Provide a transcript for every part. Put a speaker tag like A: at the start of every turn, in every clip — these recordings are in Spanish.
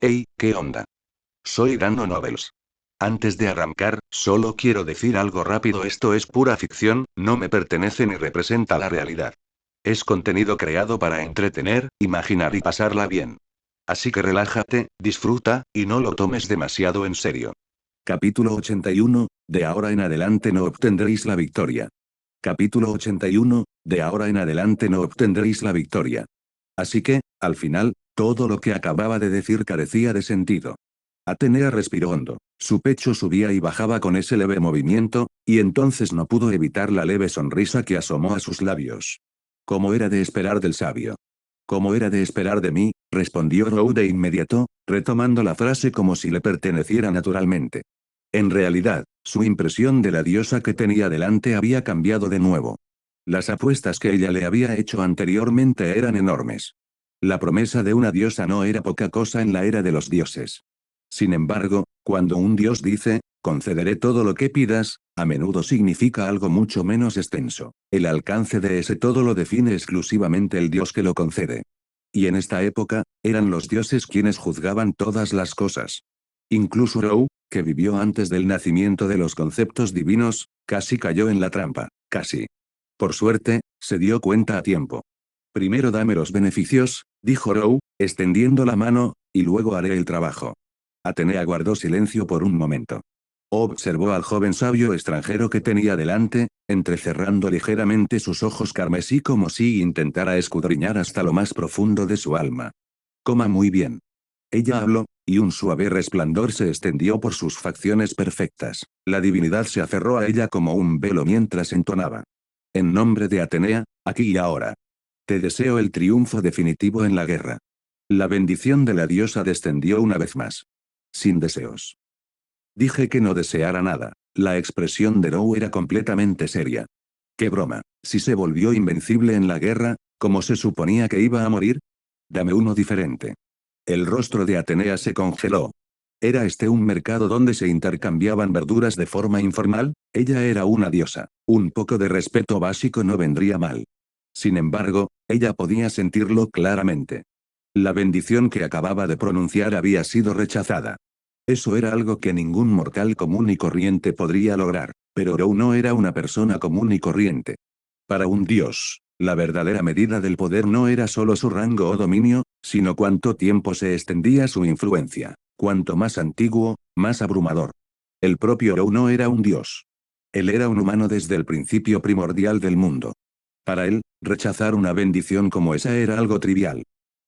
A: Hey, ¿qué onda? Soy Dano Novels. Antes de arrancar, solo quiero decir algo rápido: esto es pura ficción, no me pertenece ni representa la realidad. Es contenido creado para entretener, imaginar y pasarla bien. Así que relájate, disfruta, y no lo tomes demasiado en serio.
B: Capítulo 81, de ahora en adelante no obtendréis la victoria. Capítulo 81, de ahora en adelante no obtendréis la victoria. Así que, al final, todo lo que acababa de decir carecía de sentido. Atenea respiró hondo, su pecho subía y bajaba con ese leve movimiento, y entonces no pudo evitar la leve sonrisa que asomó a sus labios. Como era de esperar del sabio. Como era de esperar de mí, respondió Row de inmediato, retomando la frase como si le perteneciera naturalmente. En realidad, su impresión de la diosa que tenía delante había cambiado de nuevo. Las apuestas que ella le había hecho anteriormente eran enormes. La promesa de una diosa no era poca cosa en la era de los dioses. Sin embargo, cuando un dios dice, concederé todo lo que pidas, a menudo significa algo mucho menos extenso. El alcance de ese todo lo define exclusivamente el dios que lo concede. Y en esta época, eran los dioses quienes juzgaban todas las cosas. Incluso Rou, que vivió antes del nacimiento de los conceptos divinos, casi cayó en la trampa, casi. Por suerte, se dio cuenta a tiempo. Primero dame los beneficios, dijo Rou, extendiendo la mano, y luego haré el trabajo. Atenea guardó silencio por un momento. Observó al joven sabio extranjero que tenía delante, entrecerrando ligeramente sus ojos carmesí como si intentara escudriñar hasta lo más profundo de su alma. Coma muy bien. Ella habló, y un suave resplandor se extendió por sus facciones perfectas. La divinidad se aferró a ella como un velo mientras entonaba. En nombre de Atenea, aquí y ahora. Te deseo el triunfo definitivo en la guerra. La bendición de la diosa descendió una vez más. Sin deseos. Dije que no deseara nada. La expresión de Rou era completamente seria. ¡Qué broma! Si se volvió invencible en la guerra, ¿cómo se suponía que iba a morir? Dame uno diferente. El rostro de Atenea se congeló. ¿Era este un mercado donde se intercambiaban verduras de forma informal? Ella era una diosa. Un poco de respeto básico no vendría mal. Sin embargo, ella podía sentirlo claramente. La bendición que acababa de pronunciar había sido rechazada. Eso era algo que ningún mortal común y corriente podría lograr, pero Rou no era una persona común y corriente. Para un dios, la verdadera medida del poder no era solo su rango o dominio, sino cuánto tiempo se extendía su influencia. Cuanto más antiguo, más abrumador. El propio Rou no era un dios. Él era un humano desde el principio primordial del mundo. Para él, rechazar una bendición como esa era algo trivial.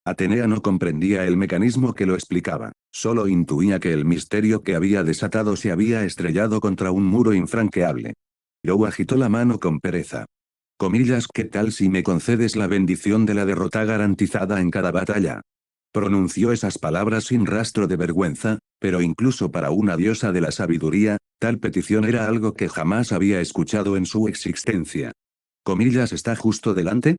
B: Atenea no comprendía el mecanismo que lo explicaba, solo intuía que el misterio que había desatado se había estrellado contra un muro infranqueable. Rou agitó la mano con pereza. Comillas, ¿qué tal si me concedes la bendición de la derrota garantizada en cada batalla? Pronunció esas palabras sin rastro de vergüenza, pero incluso para una diosa de la sabiduría, tal petición era algo que jamás había escuchado en su existencia. Comillas, ¿está justo delante?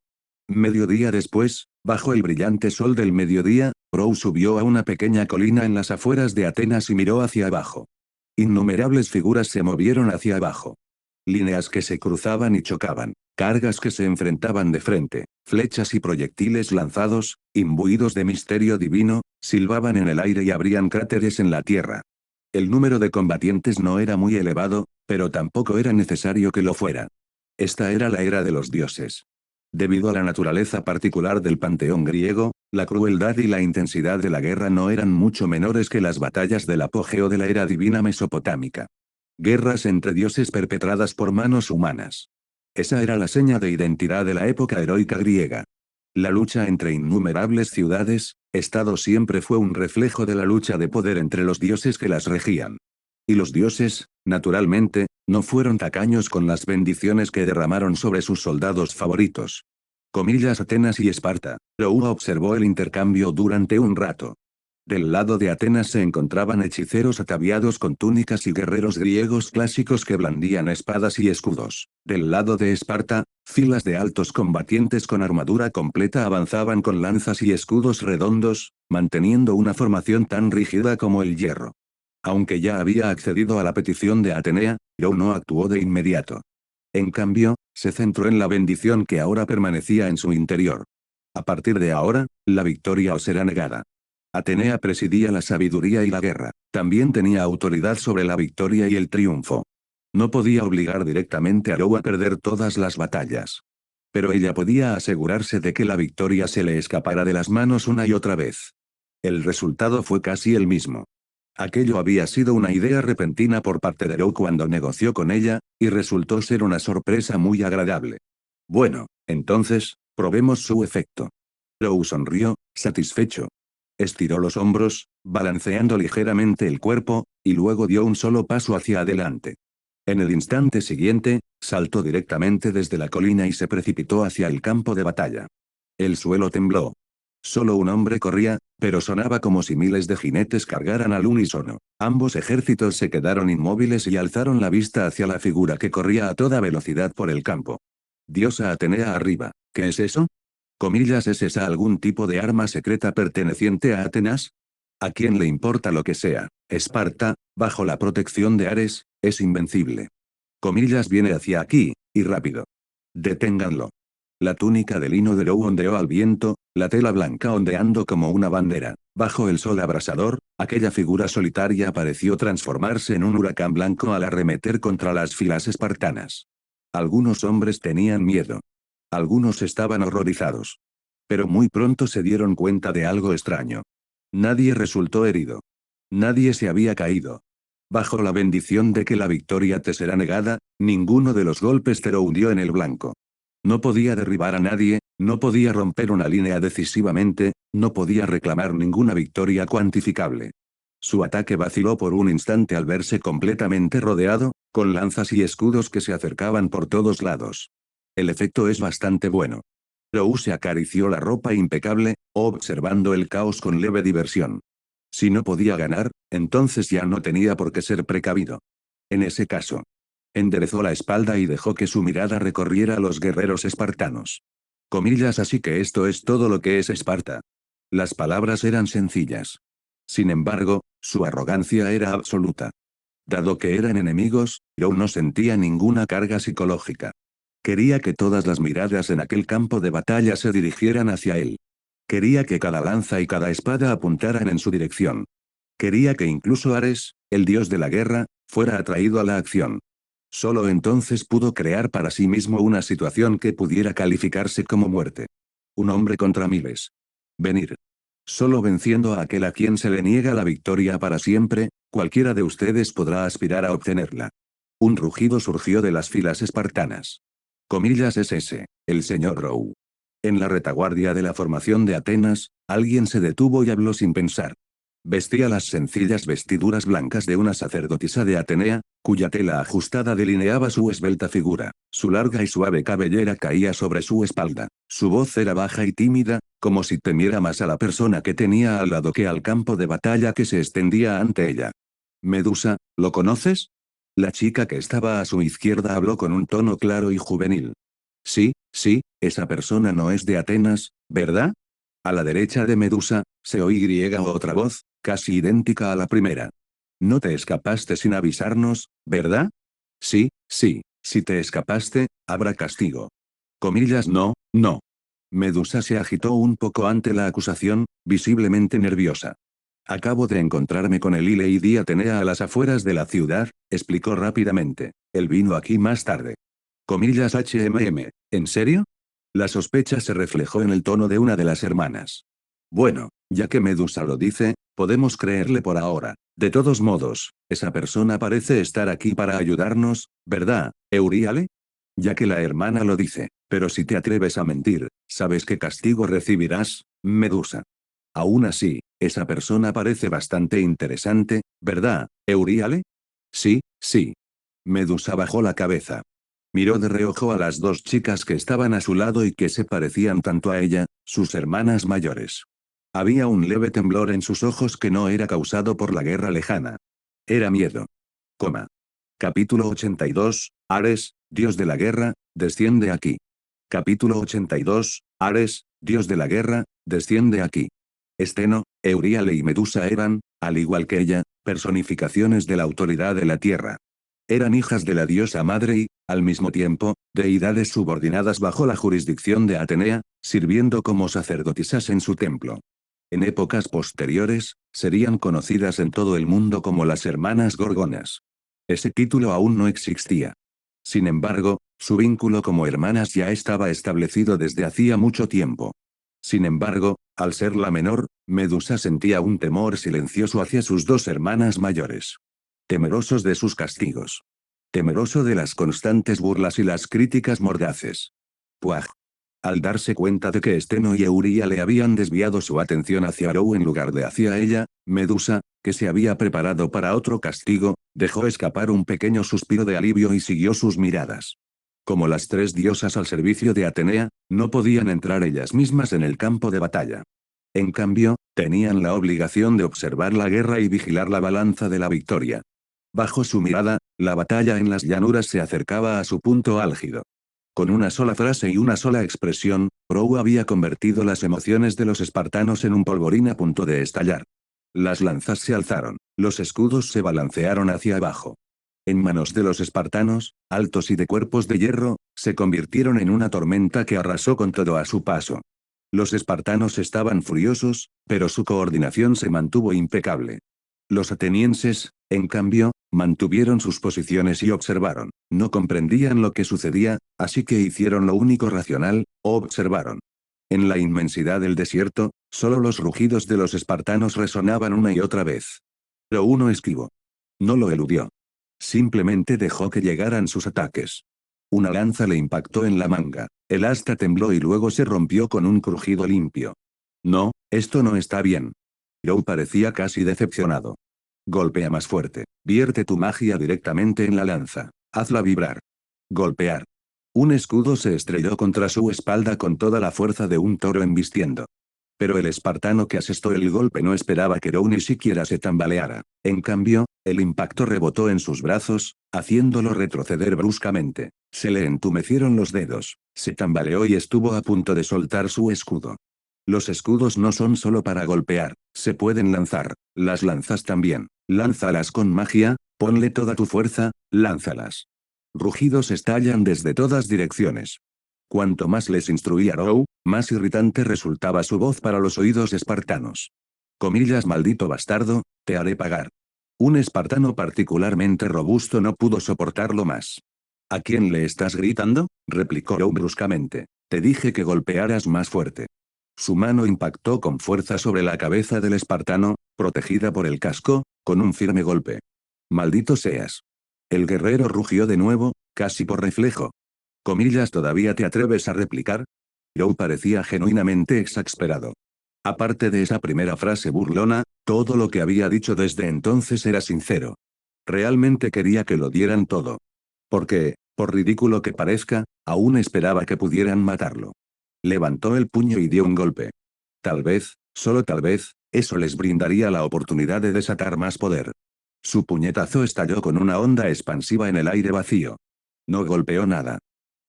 B: Mediodía después, bajo el brillante sol del mediodía, Rou subió a una pequeña colina en las afueras de Atenas y miró hacia abajo. Innumerables figuras se movieron hacia abajo. Líneas que se cruzaban y chocaban, cargas que se enfrentaban de frente, flechas y proyectiles lanzados, imbuidos de misterio divino, silbaban en el aire y abrían cráteres en la tierra. El número de combatientes no era muy elevado, pero tampoco era necesario que lo fuera. Esta era la era de los dioses. Debido a la naturaleza particular del panteón griego, la crueldad y la intensidad de la guerra no eran mucho menores que las batallas del apogeo de la era divina mesopotámica. Guerras entre dioses perpetradas por manos humanas. Esa era la seña de identidad de la época heroica griega. La lucha entre innumerables ciudades, estados siempre fue un reflejo de la lucha de poder entre los dioses que las regían. Y los dioses, naturalmente, no fueron tacaños con las bendiciones que derramaron sobre sus soldados favoritos. Comillas, Atenas y Esparta. Rou observó el intercambio durante un rato. Del lado de Atenas se encontraban hechiceros ataviados con túnicas y guerreros griegos clásicos que blandían espadas y escudos. Del lado de Esparta, filas de altos combatientes con armadura completa avanzaban con lanzas y escudos redondos, manteniendo una formación tan rígida como el hierro. Aunque ya había accedido a la petición de Atenea, Rou no actuó de inmediato. En cambio, se centró en la bendición que ahora permanecía en su interior. A partir de ahora, la victoria os será negada. Atenea presidía la sabiduría y la guerra. También tenía autoridad sobre la victoria y el triunfo. No podía obligar directamente a Rou a perder todas las batallas. Pero ella podía asegurarse de que la victoria se le escapara de las manos una y otra vez. El resultado fue casi el mismo. Aquello había sido una idea repentina por parte de Rou cuando negoció con ella, y resultó ser una sorpresa muy agradable. Bueno, entonces, probemos su efecto. Rou sonrió, satisfecho. Estiró los hombros, balanceando ligeramente el cuerpo, y luego dio un solo paso hacia adelante. En el instante siguiente, saltó directamente desde la colina y se precipitó hacia el campo de batalla. El suelo tembló. Solo un hombre corría, pero sonaba como si miles de jinetes cargaran al unísono. Ambos ejércitos se quedaron inmóviles y alzaron la vista hacia la figura que corría a toda velocidad por el campo. Diosa Atenea arriba. ¿Qué es eso? Comillas, ¿es esa algún tipo de arma secreta perteneciente a Atenas? ¿A quién le importa lo que sea? Esparta, bajo la protección de Ares, es invencible. Comillas, viene hacia aquí, y rápido. Deténganlo. La túnica de lino de Rou ondeó al viento, la tela blanca ondeando como una bandera. Bajo el sol abrasador, aquella figura solitaria pareció transformarse en un huracán blanco al arremeter contra las filas espartanas. Algunos hombres tenían miedo. Algunos estaban horrorizados. Pero muy pronto se dieron cuenta de algo extraño. Nadie resultó herido. Nadie se había caído. Bajo la bendición de que la victoria te será negada, ninguno de los golpes te lo hundió en el blanco. No podía derribar a nadie, no podía romper una línea decisivamente, no podía reclamar ninguna victoria cuantificable. Su ataque vaciló por un instante al verse completamente rodeado, con lanzas y escudos que se acercaban por todos lados. El efecto es bastante bueno. Rou se acarició la ropa impecable, observando el caos con leve diversión. Si no podía ganar, entonces ya no tenía por qué ser precavido. En ese caso. Enderezó la espalda y dejó que su mirada recorriera a los guerreros espartanos. Comillas, así que esto es todo lo que es Esparta. Las palabras eran sencillas. Sin embargo, su arrogancia era absoluta. Dado que eran enemigos, Rou no sentía ninguna carga psicológica. Quería que todas las miradas en aquel campo de batalla se dirigieran hacia él. Quería que cada lanza y cada espada apuntaran en su dirección. Quería que incluso Ares, el dios de la guerra, fuera atraído a la acción. Solo entonces pudo crear para sí mismo una situación que pudiera calificarse como muerte. Un hombre contra miles. Venir. Solo venciendo a aquel a quien se le niega la victoria para siempre, cualquiera de ustedes podrá aspirar a obtenerla. Un rugido surgió de las filas espartanas. Comillas, es ese, el señor Rou. En la retaguardia de la formación de Atenas, alguien se detuvo y habló sin pensar. Vestía las sencillas vestiduras blancas de una sacerdotisa de Atenea, cuya tela ajustada delineaba su esbelta figura. Su larga y suave cabellera caía sobre su espalda. Su voz era baja y tímida, como si temiera más a la persona que tenía al lado que al campo de batalla que se extendía ante ella. Medusa, ¿lo conoces? La chica que estaba a su izquierda habló con un tono claro y juvenil. Sí, sí, esa persona no es de Atenas, ¿verdad? A la derecha de Medusa, se oí otra voz, casi idéntica a la primera. No te escapaste sin avisarnos, ¿verdad? Sí, sí, si te escapaste, habrá castigo. Comillas, no, no. Medusa se agitó un poco ante la acusación, visiblemente nerviosa. Acabo de encontrarme con el Lady Atenea a las afueras de la ciudad, explicó rápidamente. Él vino aquí más tarde. Comillas, ¿en serio? La sospecha se reflejó en el tono de una de las hermanas. Bueno, ya que Medusa lo dice, podemos creerle por ahora. De todos modos, esa persona parece estar aquí para ayudarnos, ¿verdad, Euríale? Ya que la hermana lo dice, pero si te atreves a mentir, ¿sabes qué castigo recibirás, Medusa? Aún así, esa persona parece bastante interesante, ¿verdad, Euríale? Sí, sí. Medusa bajó la cabeza. Miró de reojo a las dos chicas que estaban a su lado y que se parecían tanto a ella, sus hermanas mayores. Había un leve temblor en sus ojos que no era causado por la guerra lejana. Era miedo. Capítulo 82, Ares, dios de la guerra, desciende aquí. Capítulo 82, Ares, dios de la guerra, desciende aquí. Esteno, Euríale y Medusa eran, al igual que ella, personificaciones de la autoridad de la tierra. Eran hijas de la diosa madre y, al mismo tiempo, deidades subordinadas bajo la jurisdicción de Atenea, sirviendo como sacerdotisas en su templo. En épocas posteriores, serían conocidas en todo el mundo como las hermanas Gorgonas. Ese título aún no existía. Sin embargo, su vínculo como hermanas ya estaba establecido desde hacía mucho tiempo. Sin embargo, al ser la menor, Medusa sentía un temor silencioso hacia sus dos hermanas mayores. Temerosos de sus castigos. Temeroso de las constantes burlas y las críticas mordaces. Puaj. Al darse cuenta de que Steno y Euría le habían desviado su atención hacia Arou en lugar de hacia ella, Medusa, que se había preparado para otro castigo, dejó escapar un pequeño suspiro de alivio y siguió sus miradas. Como las tres diosas al servicio de Atenea, no podían entrar ellas mismas en el campo de batalla. En cambio, tenían la obligación de observar la guerra y vigilar la balanza de la victoria. Bajo su mirada, la batalla en las llanuras se acercaba a su punto álgido. Con una sola frase y una sola expresión, Prou había convertido las emociones de los espartanos en un polvorín a punto de estallar. Las lanzas se alzaron, los escudos se balancearon hacia abajo. En manos de los espartanos, altos y de cuerpos de hierro, se convirtieron en una tormenta que arrasó con todo a su paso. Los espartanos estaban furiosos, pero su coordinación se mantuvo impecable. Los atenienses, en cambio, mantuvieron sus posiciones y observaron. No comprendían lo que sucedía, así que hicieron lo único racional, observaron. En la inmensidad del desierto, solo los rugidos de los espartanos resonaban una y otra vez. Pero uno esquivó. No lo eludió. Simplemente dejó que llegaran sus ataques. Una lanza le impactó en la manga, el asta tembló y luego se rompió con un crujido limpio. No, esto no está bien. Joe parecía casi decepcionado. Golpea más fuerte, vierte tu magia directamente en la lanza, hazla vibrar. Golpear. Un escudo se estrelló contra su espalda con toda la fuerza de un toro embistiendo. Pero el espartano que asestó el golpe no esperaba que Joe ni siquiera se tambaleara. En cambio, el impacto rebotó en sus brazos, haciéndolo retroceder bruscamente. Se le entumecieron los dedos, se tambaleó y estuvo a punto de soltar su escudo. Los escudos no son solo para golpear, se pueden lanzar, las lanzas también. Lánzalas con magia, ponle toda tu fuerza, lánzalas. Rugidos estallan desde todas direcciones. Cuanto más les instruía Row, más irritante resultaba su voz para los oídos espartanos. Comillas, maldito bastardo, te haré pagar. Un espartano particularmente robusto no pudo soportarlo más. ¿A quién le estás gritando?, replicó Row bruscamente. Te dije que golpearas más fuerte. Su mano impactó con fuerza sobre la cabeza del espartano, protegida por el casco, con un firme golpe. Maldito seas. El guerrero rugió de nuevo, casi por reflejo. Comillas, ¿todavía te atreves a replicar? Joe parecía genuinamente exasperado. Aparte de esa primera frase burlona, todo lo que había dicho desde entonces era sincero. Realmente quería que lo dieran todo. Porque, por ridículo que parezca, aún esperaba que pudieran matarlo. Levantó el puño y dio un golpe. Tal vez, solo tal vez, eso les brindaría la oportunidad de desatar más poder. Su puñetazo estalló con una onda expansiva en el aire vacío. No golpeó nada.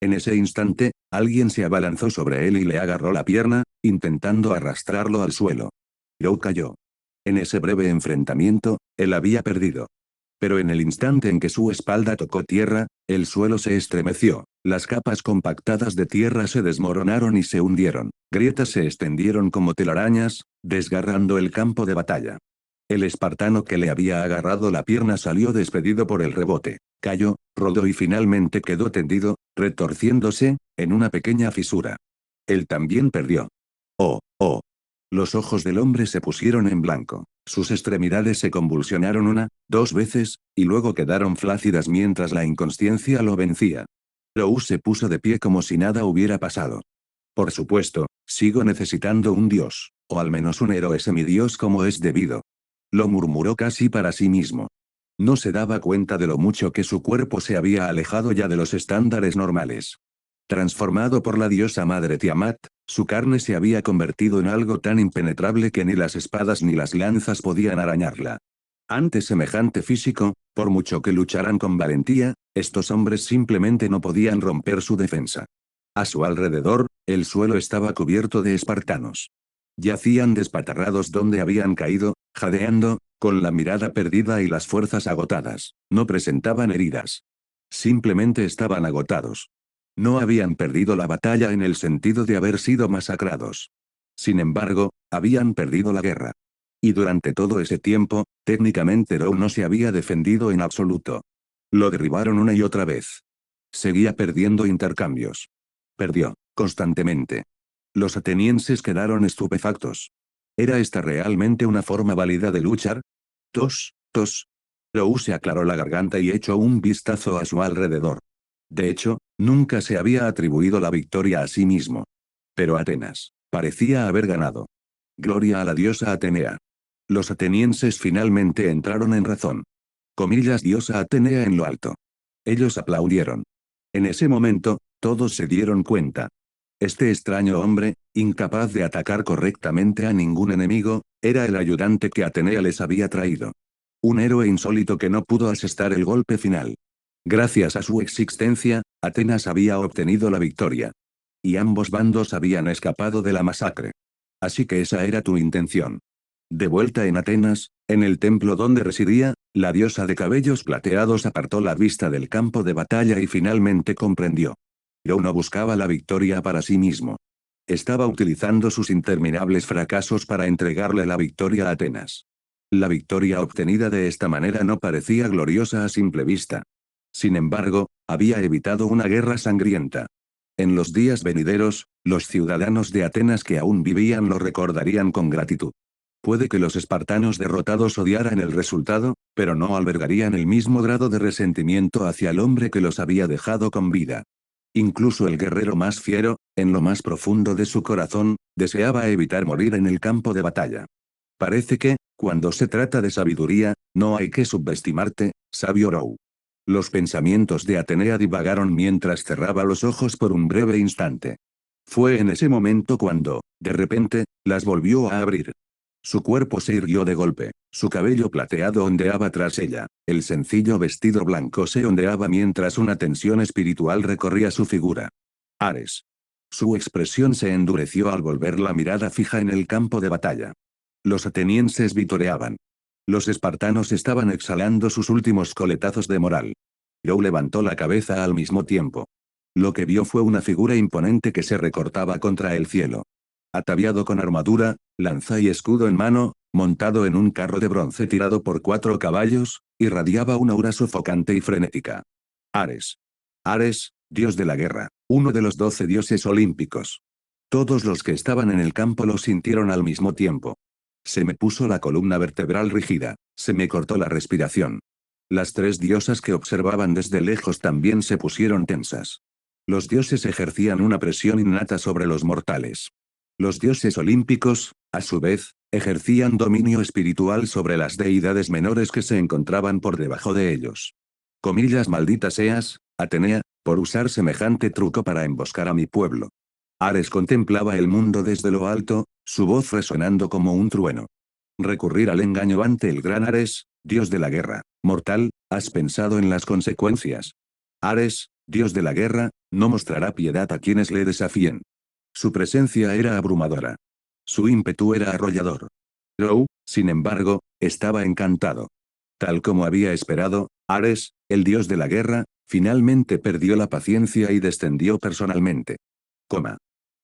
B: En ese instante, alguien se abalanzó sobre él y le agarró la pierna, intentando arrastrarlo al suelo. Joe cayó. En ese breve enfrentamiento, él había perdido. Pero en el instante en que su espalda tocó tierra, el suelo se estremeció, las capas compactadas de tierra se desmoronaron y se hundieron, grietas se extendieron como telarañas, desgarrando el campo de batalla. El espartano que le había agarrado la pierna salió despedido por el rebote, cayó, rodó y finalmente quedó tendido, retorciéndose, en una pequeña fisura. Él también perdió. Oh, oh. Los ojos del hombre se pusieron en blanco, sus extremidades se convulsionaron una, dos veces, y luego quedaron flácidas mientras la inconsciencia lo vencía. Rose se puso de pie como si nada hubiera pasado. Por supuesto, sigo necesitando un dios, o al menos un héroe semidios como es debido. Lo murmuró casi para sí mismo. No se daba cuenta de lo mucho que su cuerpo se había alejado ya de los estándares normales. Transformado por la diosa madre Tiamat, su carne se había convertido en algo tan impenetrable que ni las espadas ni las lanzas podían arañarla. Ante semejante físico, por mucho que lucharan con valentía, estos hombres simplemente no podían romper su defensa. A su alrededor, el suelo estaba cubierto de espartanos. Yacían despatarrados donde habían caído, jadeando, con la mirada perdida y las fuerzas agotadas. No presentaban heridas. Simplemente estaban agotados. No habían perdido la batalla en el sentido de haber sido masacrados. Sin embargo, habían perdido la guerra. Y durante todo ese tiempo, técnicamente Rou no se había defendido en absoluto. Lo derribaron una y otra vez. Seguía perdiendo intercambios. Perdió, constantemente. Los atenienses quedaron estupefactos. ¿Era esta realmente una forma válida de luchar? Tos, tos. Rou se aclaró la garganta y echó un vistazo a su alrededor. De hecho, nunca se había atribuido la victoria a sí mismo. Pero Atenas parecía haber ganado. Gloria a la diosa Atenea. Los atenienses finalmente entraron en razón. Comillas, diosa Atenea en lo alto. Ellos aplaudieron. En ese momento, todos se dieron cuenta. Este extraño hombre, incapaz de atacar correctamente a ningún enemigo, era el ayudante que Atenea les había traído. Un héroe insólito que no pudo asestar el golpe final. Gracias a su existencia, Atenas había obtenido la victoria. Y ambos bandos habían escapado de la masacre. Así que esa era tu intención. De vuelta en Atenas, en el templo donde residía, la diosa de cabellos plateados apartó la vista del campo de batalla y finalmente comprendió. Rou no buscaba la victoria para sí mismo. Estaba utilizando sus interminables fracasos para entregarle la victoria a Atenas. La victoria obtenida de esta manera no parecía gloriosa a simple vista. Sin embargo, había evitado una guerra sangrienta. En los días venideros, los ciudadanos de Atenas que aún vivían lo recordarían con gratitud. Puede que los espartanos derrotados odiaran el resultado, pero no albergarían el mismo grado de resentimiento hacia el hombre que los había dejado con vida. Incluso el guerrero más fiero, en lo más profundo de su corazón, deseaba evitar morir en el campo de batalla. Parece que, cuando se trata de sabiduría, no hay que subestimarte, sabio Rou. Los pensamientos de Atenea divagaron mientras cerraba los ojos por un breve instante. Fue en ese momento cuando, de repente, las volvió a abrir. Su cuerpo se irguió de golpe, su cabello plateado ondeaba tras ella, el sencillo vestido blanco se ondeaba mientras una tensión espiritual recorría su figura. Ares. Su expresión se endureció al volver la mirada fija en el campo de batalla. Los atenienses vitoreaban. Los espartanos estaban exhalando sus últimos coletazos de moral. Rou levantó la cabeza al mismo tiempo. Lo que vio fue una figura imponente que se recortaba contra el cielo. Ataviado con armadura, lanza y escudo en mano, montado en un carro de bronce tirado por 4 caballos, irradiaba una aura sofocante y frenética. Ares. Ares, dios de la guerra, uno de los 12 dioses olímpicos. Todos los que estaban en el campo lo sintieron al mismo tiempo. Se me puso la columna vertebral rígida, se me cortó la respiración. Las 3 diosas que observaban desde lejos también se pusieron tensas. Los dioses ejercían una presión innata sobre los mortales. Los dioses olímpicos, a su vez, ejercían dominio espiritual sobre las deidades menores que se encontraban por debajo de ellos. Comillas, maldita seas, Atenea, por usar semejante truco para emboscar a mi pueblo. Ares contemplaba el mundo desde lo alto, su voz resonando como un trueno. Recurrir al engaño ante el gran Ares, dios de la guerra, mortal, ¿has pensado en las consecuencias? Ares, dios de la guerra, no mostrará piedad a quienes le desafíen. Su presencia era abrumadora. Su ímpetu era arrollador. Rou, sin embargo, estaba encantado. Tal como había esperado, Ares, el dios de la guerra, finalmente perdió la paciencia y descendió personalmente.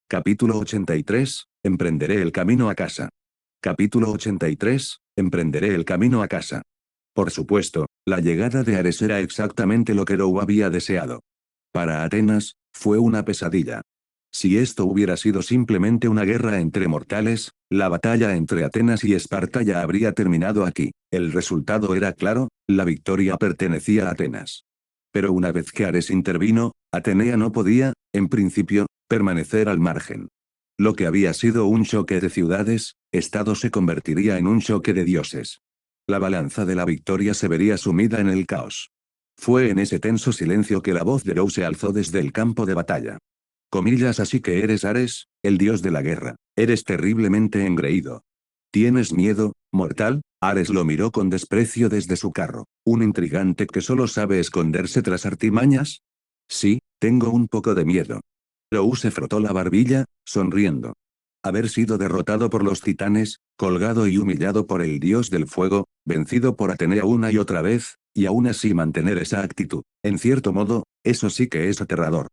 B: Capítulo 83, emprenderé el camino a casa. Capítulo 83, emprenderé el camino a casa. Por supuesto, la llegada de Ares era exactamente lo que Rou había deseado. Para Atenas, fue una pesadilla. Si esto hubiera sido simplemente una guerra entre mortales, la batalla entre Atenas y Esparta ya habría terminado aquí. El resultado era claro, la victoria pertenecía a Atenas. Pero una vez que Ares intervino, Atenea no podía, en principio, permanecer al margen. Lo que había sido un choque de ciudades, estado se convertiría en un choque de dioses. La balanza de la victoria se vería sumida en el caos. Fue en ese tenso silencio que la voz de Rou se alzó desde el campo de batalla. Comillas, así que eres Ares, el dios de la guerra, eres terriblemente engreído. ¿Tienes miedo, mortal? Ares lo miró con desprecio desde su carro. ¿Un intrigante que solo sabe esconderse tras artimañas? Sí, tengo un poco de miedo. Rou se frotó la barbilla, sonriendo. Haber sido derrotado por los titanes, colgado y humillado por el dios del fuego, vencido por Atenea una y otra vez, y aún así mantener esa actitud. En cierto modo, eso sí que es aterrador.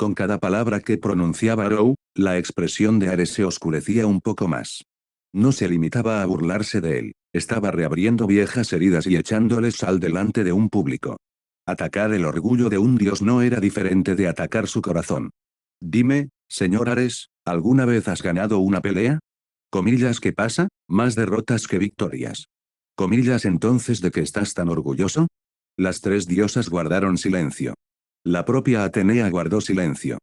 B: Con cada palabra que pronunciaba Row, la expresión de Ares se oscurecía un poco más. No se limitaba a burlarse de él, estaba reabriendo viejas heridas y echándoles sal delante de un público. Atacar el orgullo de un dios no era diferente de atacar su corazón. Dime, señor Ares, ¿alguna vez has ganado una pelea? Comillas, ¿qué pasa? Más derrotas que victorias. Comillas, entonces, ¿de qué estás tan orgulloso? Las tres diosas guardaron silencio. La propia Atenea guardó silencio.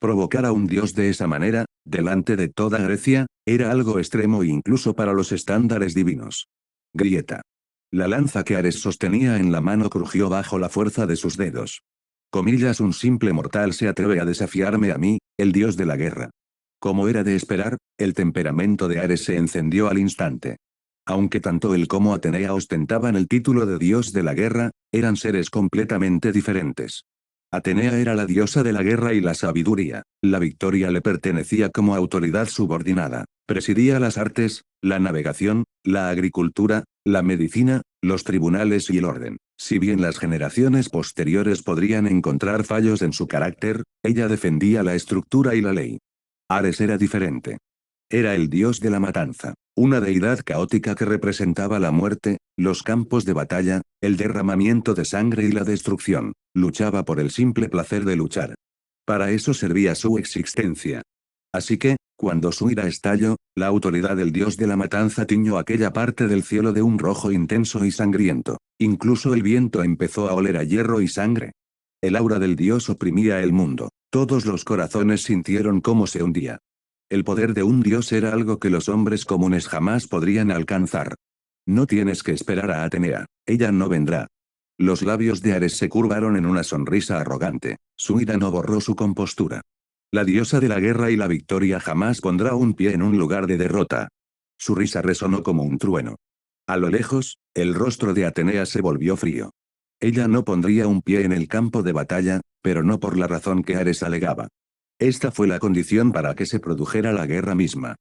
B: Provocar a un dios de esa manera, delante de toda Grecia, era algo extremo incluso para los estándares divinos. Grieta. La lanza que Ares sostenía en la mano crujió bajo la fuerza de sus dedos. Comillas, un simple mortal se atreve a desafiarme a mí, el dios de la guerra. Como era de esperar, el temperamento de Ares se encendió al instante. Aunque tanto él como Atenea ostentaban el título de dios de la guerra, eran seres completamente diferentes. Atenea era la diosa de la guerra y la sabiduría, la victoria le pertenecía como autoridad subordinada, presidía las artes, la navegación, la agricultura, la medicina, los tribunales y el orden. Si bien las generaciones posteriores podrían encontrar fallos en su carácter, ella defendía la estructura y la ley. Ares era diferente. Era el dios de la matanza, una deidad caótica que representaba la muerte, los campos de batalla, el derramamiento de sangre y la destrucción. Luchaba por el simple placer de luchar. Para eso servía su existencia. Así que, cuando su ira estalló, la autoridad del dios de la matanza tiñó aquella parte del cielo de un rojo intenso y sangriento. Incluso el viento empezó a oler a hierro y sangre. El aura del dios oprimía el mundo. Todos los corazones sintieron cómo se hundía. El poder de un dios era algo que los hombres comunes jamás podrían alcanzar. No tienes que esperar a Atenea, ella no vendrá. Los labios de Ares se curvaron en una sonrisa arrogante, su ira no borró su compostura. La diosa de la guerra y la victoria jamás pondrá un pie en un lugar de derrota. Su risa resonó como un trueno. A lo lejos, el rostro de Atenea se volvió frío. Ella no pondría un pie en el campo de batalla, pero no por la razón que Ares alegaba. Esta fue la condición para que se produjera la guerra misma.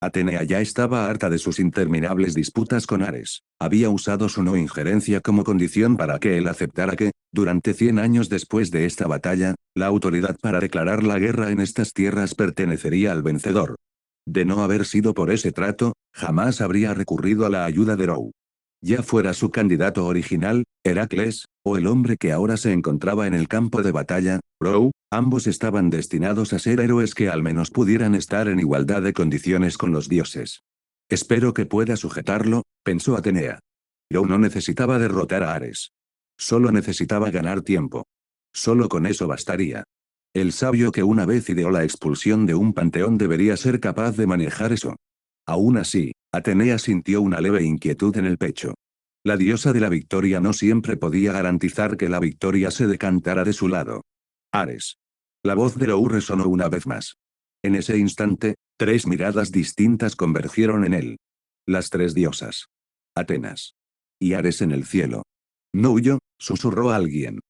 B: Atenea ya estaba harta de sus interminables disputas con Ares. Había usado su no injerencia como condición para que él aceptara que, durante 100 años después de esta batalla, la autoridad para declarar la guerra en estas tierras pertenecería al vencedor. De no haber sido por ese trato, jamás habría recurrido a la ayuda de Rou. Ya fuera su candidato original, Heracles, o el hombre que ahora se encontraba en el campo de batalla, Rou, ambos estaban destinados a ser héroes que al menos pudieran estar en igualdad de condiciones con los dioses. Espero que pueda sujetarlo, pensó Atenea. Rou no necesitaba derrotar a Ares. Solo necesitaba ganar tiempo. Solo con eso bastaría. El sabio que una vez ideó la expulsión de un panteón debería ser capaz de manejar eso. Aún así, Atenea sintió una leve inquietud en el pecho. La diosa de la victoria no siempre podía garantizar que la victoria se decantara de su lado. Ares. La voz de Rou resonó una vez más. En ese instante, tres miradas distintas convergieron en él. Las tres diosas. Atenas. Y Ares en el cielo. No huyó, susurró alguien.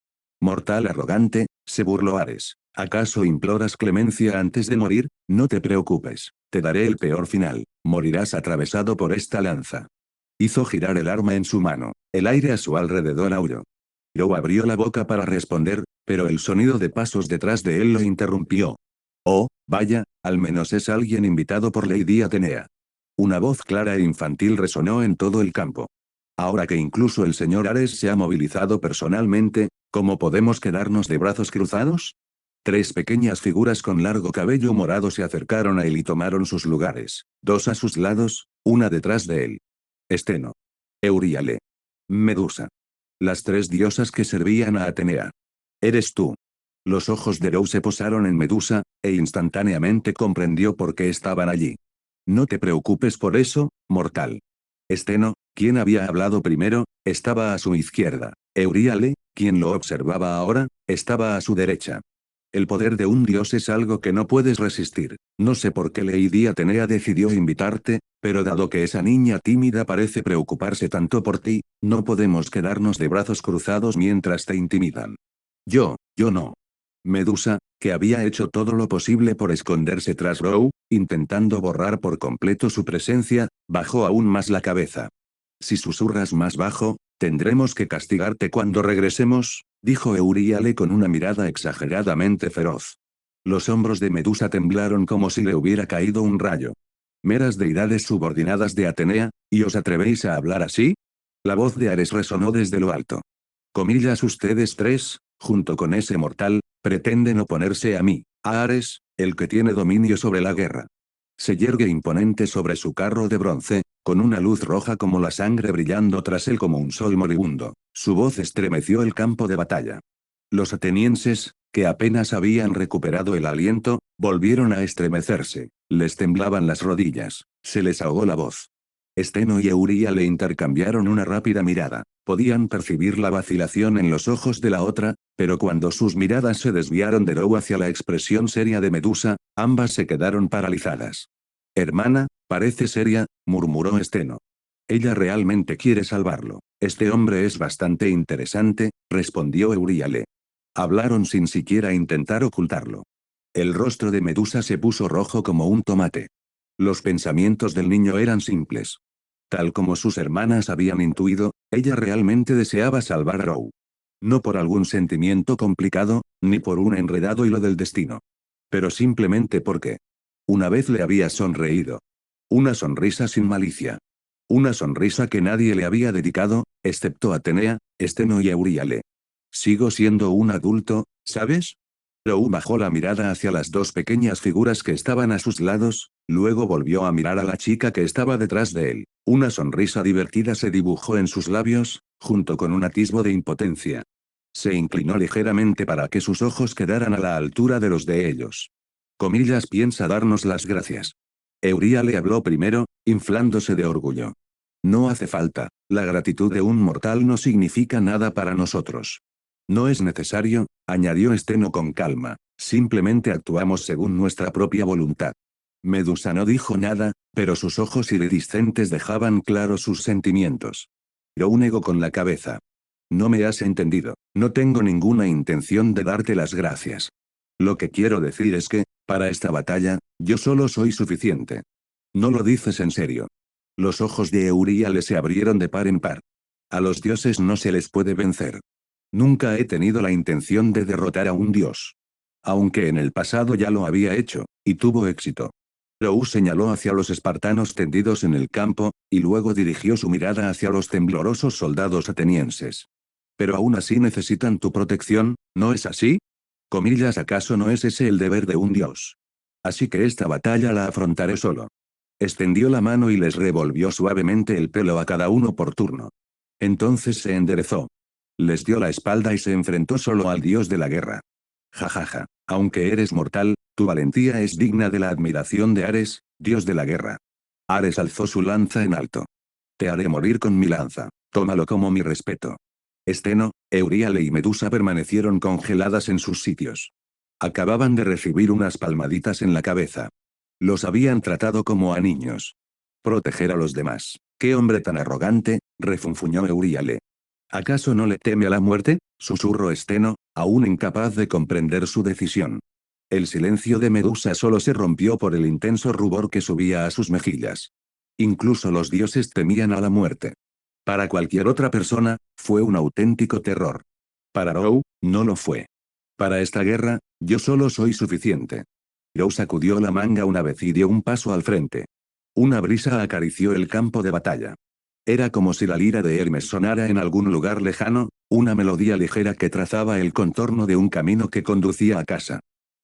B: Mortal arrogante, se burló Ares. ¿Acaso imploras clemencia antes de morir? No te preocupes, te daré el peor final, morirás atravesado por esta lanza. Hizo girar el arma en su mano, el aire a su alrededor aulló. Rou abrió la boca para responder, pero el sonido de pasos detrás de él lo interrumpió. Oh, vaya, al menos es alguien invitado por Lady Atenea. Una voz clara e infantil resonó en todo el campo. Ahora que incluso el señor Ares se ha movilizado personalmente, ¿cómo podemos quedarnos de brazos cruzados? Tres pequeñas figuras con largo cabello morado se acercaron a él y tomaron sus lugares, dos a sus lados, una detrás de él. Esteno. Euríale. Medusa. Las tres diosas que servían a Atenea. Eres tú. Los ojos de Rou se posaron en Medusa, e instantáneamente comprendió por qué estaban allí. No te preocupes por eso, mortal. Esteno, quien había hablado primero, estaba a su izquierda. Euríale, quien lo observaba ahora, estaba a su derecha. El poder de un dios es algo que no puedes resistir. No sé por qué Lady Atenea decidió invitarte, pero dado que esa niña tímida parece preocuparse tanto por ti, no podemos quedarnos de brazos cruzados mientras te intimidan. Yo no. Medusa, que había hecho todo lo posible por esconderse tras Rou, intentando borrar por completo su presencia, bajó aún más la cabeza. Si susurras más bajo, tendremos que castigarte cuando regresemos, dijo Euríale con una mirada exageradamente feroz. Los hombros de Medusa temblaron como si le hubiera caído un rayo. Meras deidades subordinadas de Atenea, ¿y os atrevéis a hablar así? La voz de Ares resonó desde lo alto. Comillas, ustedes tres, junto con ese mortal, pretenden oponerse a mí, a Ares, el que tiene dominio sobre la guerra. Se yergue imponente sobre su carro de bronce, con una luz roja como la sangre brillando tras él como un sol moribundo. Su voz estremeció el campo de batalla. Los atenienses, que apenas habían recuperado el aliento, volvieron a estremecerse, les temblaban las rodillas, se les ahogó la voz. Esteno y Euría le intercambiaron una rápida mirada. Podían percibir la vacilación en los ojos de la otra, pero cuando sus miradas se desviaron de Rou hacia la expresión seria de Medusa, ambas se quedaron paralizadas. Hermana, parece seria, murmuró Esteno. Ella realmente quiere salvarlo. Este hombre es bastante interesante, respondió Euríale. Hablaron sin siquiera intentar ocultarlo. El rostro de Medusa se puso rojo como un tomate. Los pensamientos del niño eran simples. Tal como sus hermanas habían intuido, ella realmente deseaba salvar a Rou. No por algún sentimiento complicado, ni por un enredado hilo del destino. Pero simplemente porque. Una vez le había sonreído. Una sonrisa sin malicia. Una sonrisa que nadie le había dedicado, excepto Atenea, Esteno y Euríale. Sigo siendo un adulto, ¿sabes? Rou bajó la mirada hacia las dos pequeñas figuras que estaban a sus lados, luego volvió a mirar a la chica que estaba detrás de él. Una sonrisa divertida se dibujó en sus labios, junto con un atisbo de impotencia. Se inclinó ligeramente para que sus ojos quedaran a la altura de los de ellos. Comillas, piensa darnos las gracias. Euríale habló primero, inflándose de orgullo. No hace falta, la gratitud de un mortal no significa nada para nosotros. No es necesario, añadió Esteno con calma, simplemente actuamos según nuestra propia voluntad. Medusa no dijo nada, pero sus ojos iridiscentes dejaban claros sus sentimientos. Rou negó con la cabeza. No me has entendido, no tengo ninguna intención de darte las gracias. Lo que quiero decir es que, para esta batalla, yo solo soy suficiente. No lo dices en serio. Los ojos de Euríale se abrieron de par en par. A los dioses no se les puede vencer. Nunca he tenido la intención de derrotar a un dios. Aunque en el pasado ya lo había hecho, y tuvo éxito. Rou señaló hacia los espartanos tendidos en el campo, y luego dirigió su mirada hacia los temblorosos soldados atenienses. Pero aún así necesitan tu protección, ¿no es así? Comillas, ¿acaso no es ese el deber de un dios? Así que esta batalla la afrontaré solo. Extendió la mano y les revolvió suavemente el pelo a cada uno por turno. Entonces se enderezó. Les dio la espalda y se enfrentó solo al dios de la guerra. Jajaja, aunque eres mortal, tu valentía es digna de la admiración de Ares, dios de la guerra. Ares alzó su lanza en alto. Te haré morir con mi lanza, tómalo como mi respeto. Esteno, Euríale y Medusa permanecieron congeladas en sus sitios. Acababan de recibir unas palmaditas en la cabeza. Los habían tratado como a niños. Proteger a los demás. ¡Qué hombre tan arrogante!, refunfuñó Euríale. ¿Acaso no le teme a la muerte?, susurró Esteno, aún incapaz de comprender su decisión. El silencio de Medusa solo se rompió por el intenso rubor que subía a sus mejillas. Incluso los dioses temían a la muerte. Para cualquier otra persona, fue un auténtico terror. Para Rou, no lo fue. Para esta guerra, yo solo soy suficiente. Rou sacudió la manga una vez y dio un paso al frente. Una brisa acarició el campo de batalla. Era como si la lira de Hermes sonara en algún lugar lejano, una melodía ligera que trazaba el contorno de un camino que conducía a casa.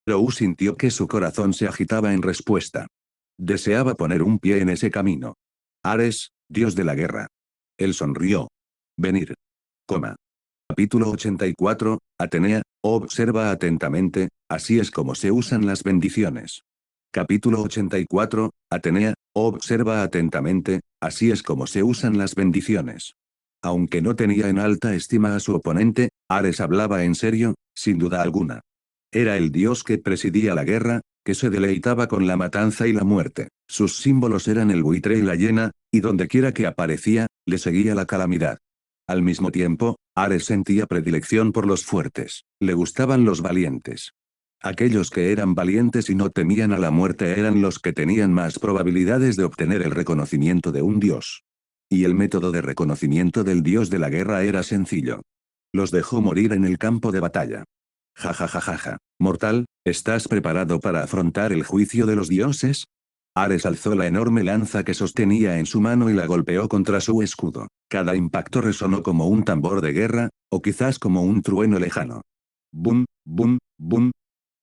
B: Rou sintió que su corazón se agitaba en respuesta. Deseaba poner un pie en ese camino. Ares, dios de la guerra. Él sonrió. Venir. Coma. Capítulo 84, Atenea, observa atentamente, así es como se usan las bendiciones. Capítulo 84, Atenea, observa atentamente, así es como se usan las bendiciones. Aunque no tenía en alta estima a su oponente, Ares hablaba en serio, sin duda alguna. Era el dios que presidía la guerra, que se deleitaba con la matanza y la muerte. Sus símbolos eran el buitre y la hiena, y dondequiera que aparecía, le seguía la calamidad. Al mismo tiempo, Ares sentía predilección por los fuertes. Le gustaban los valientes. Aquellos que eran valientes y no temían a la muerte eran los que tenían más probabilidades de obtener el reconocimiento de un dios. Y el método de reconocimiento del dios de la guerra era sencillo. Los dejó morir en el campo de batalla. Ja ja ja ja ja. Mortal, ¿Estás preparado para afrontar el juicio de los dioses? Ares alzó la enorme lanza que sostenía en su mano y la golpeó contra su escudo. Cada impacto resonó como un tambor de guerra, o quizás como un trueno lejano. Bum, bum, bum.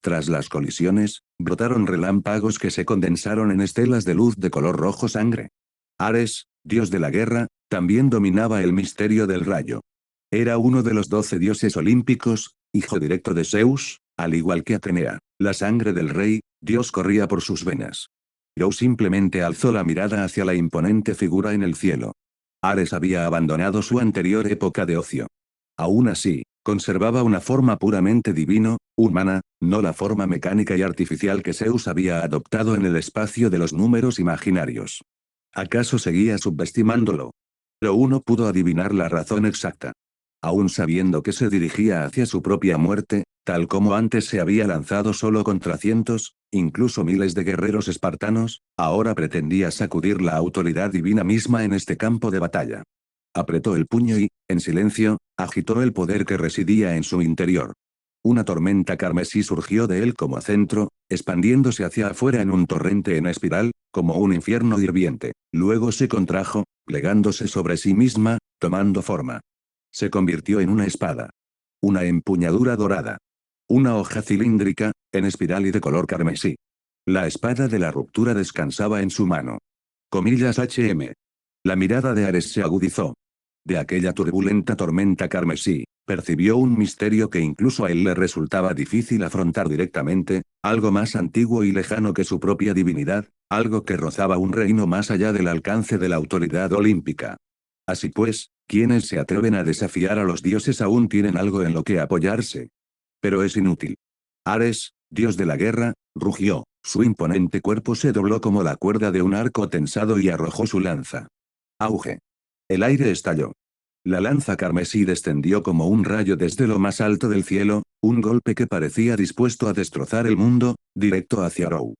B: Tras las colisiones, brotaron relámpagos que se condensaron en estelas de luz de color rojo sangre. Ares, dios de la guerra, también dominaba el misterio del rayo. Era uno de los 12 dioses olímpicos, hijo directo de Zeus, al igual que Atenea. La sangre del rey, dios corría por sus venas. Joe simplemente alzó la mirada hacia la imponente figura en el cielo. Ares había abandonado su anterior época de ocio. Aún así, conservaba una forma puramente humana, no la forma mecánica y artificial que Zeus había adoptado en el espacio de los números imaginarios. ¿Acaso seguía subestimándolo? Pero uno pudo adivinar la razón exacta. Aún sabiendo que se dirigía hacia su propia muerte, tal como antes se había lanzado solo contra cientos, incluso miles de guerreros espartanos, ahora pretendía sacudir la autoridad divina misma en este campo de batalla. Apretó el puño y, en silencio, agitó el poder que residía en su interior. Una tormenta carmesí surgió de él como centro, expandiéndose hacia afuera en un torrente en espiral, como un infierno hirviente. Luego se contrajo, plegándose sobre sí misma, tomando forma. Se convirtió en una espada. Una empuñadura dorada. Una hoja cilíndrica, en espiral y de color carmesí. La espada de la ruptura descansaba en su mano. Comillas HM. La mirada de Ares se agudizó. De aquella turbulenta tormenta carmesí, percibió un misterio que incluso a él le resultaba difícil afrontar directamente, algo más antiguo y lejano que su propia divinidad, algo que rozaba un reino más allá del alcance de la autoridad olímpica. Así pues, quienes se atreven a desafiar a los dioses aún tienen algo en lo que apoyarse. Pero es inútil. Ares, dios de la guerra, rugió, su imponente cuerpo se dobló como la cuerda de un arco tensado y arrojó su lanza. Auge. El aire estalló. La lanza carmesí descendió como un rayo desde lo más alto del cielo, un golpe que parecía dispuesto a destrozar el mundo, directo hacia Rou.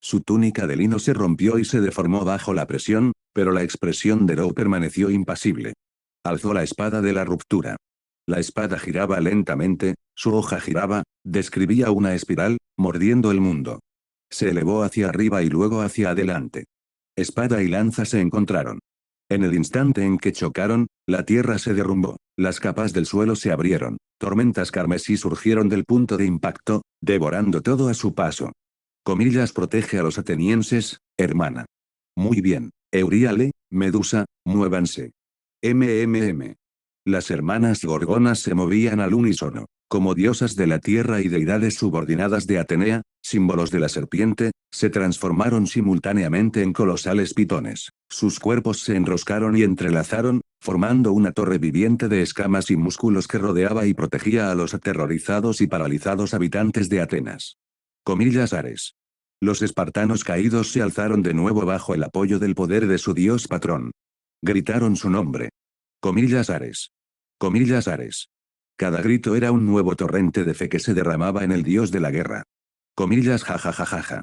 B: Su túnica de lino se rompió y se deformó bajo la presión, pero la expresión de Rou permaneció impasible. Alzó la espada de la ruptura. La espada giraba lentamente, su hoja giraba, describía una espiral, mordiendo el mundo. Se elevó hacia arriba y luego hacia adelante. Espada y lanza se encontraron. En el instante en que chocaron, la tierra se derrumbó, las capas del suelo se abrieron, tormentas carmesí surgieron del punto de impacto, devorando todo a su paso. Comillas protege a los atenienses, hermana. Muy bien, Euríale, Medusa, muévanse. MMM. Las hermanas gorgonas se movían al unísono, como diosas de la tierra y deidades subordinadas de Atenea, símbolos de la serpiente, se transformaron simultáneamente en colosales pitones. Sus cuerpos se enroscaron y entrelazaron, formando una torre viviente de escamas y músculos que rodeaba y protegía a los aterrorizados y paralizados habitantes de Atenas. Comillas Ares. Los espartanos caídos se alzaron de nuevo bajo el apoyo del poder de su dios patrón. Gritaron su nombre. Comillas Ares. Comillas Ares. Cada grito era un nuevo torrente de fe que se derramaba en el dios de la guerra. Comillas jajajajaja.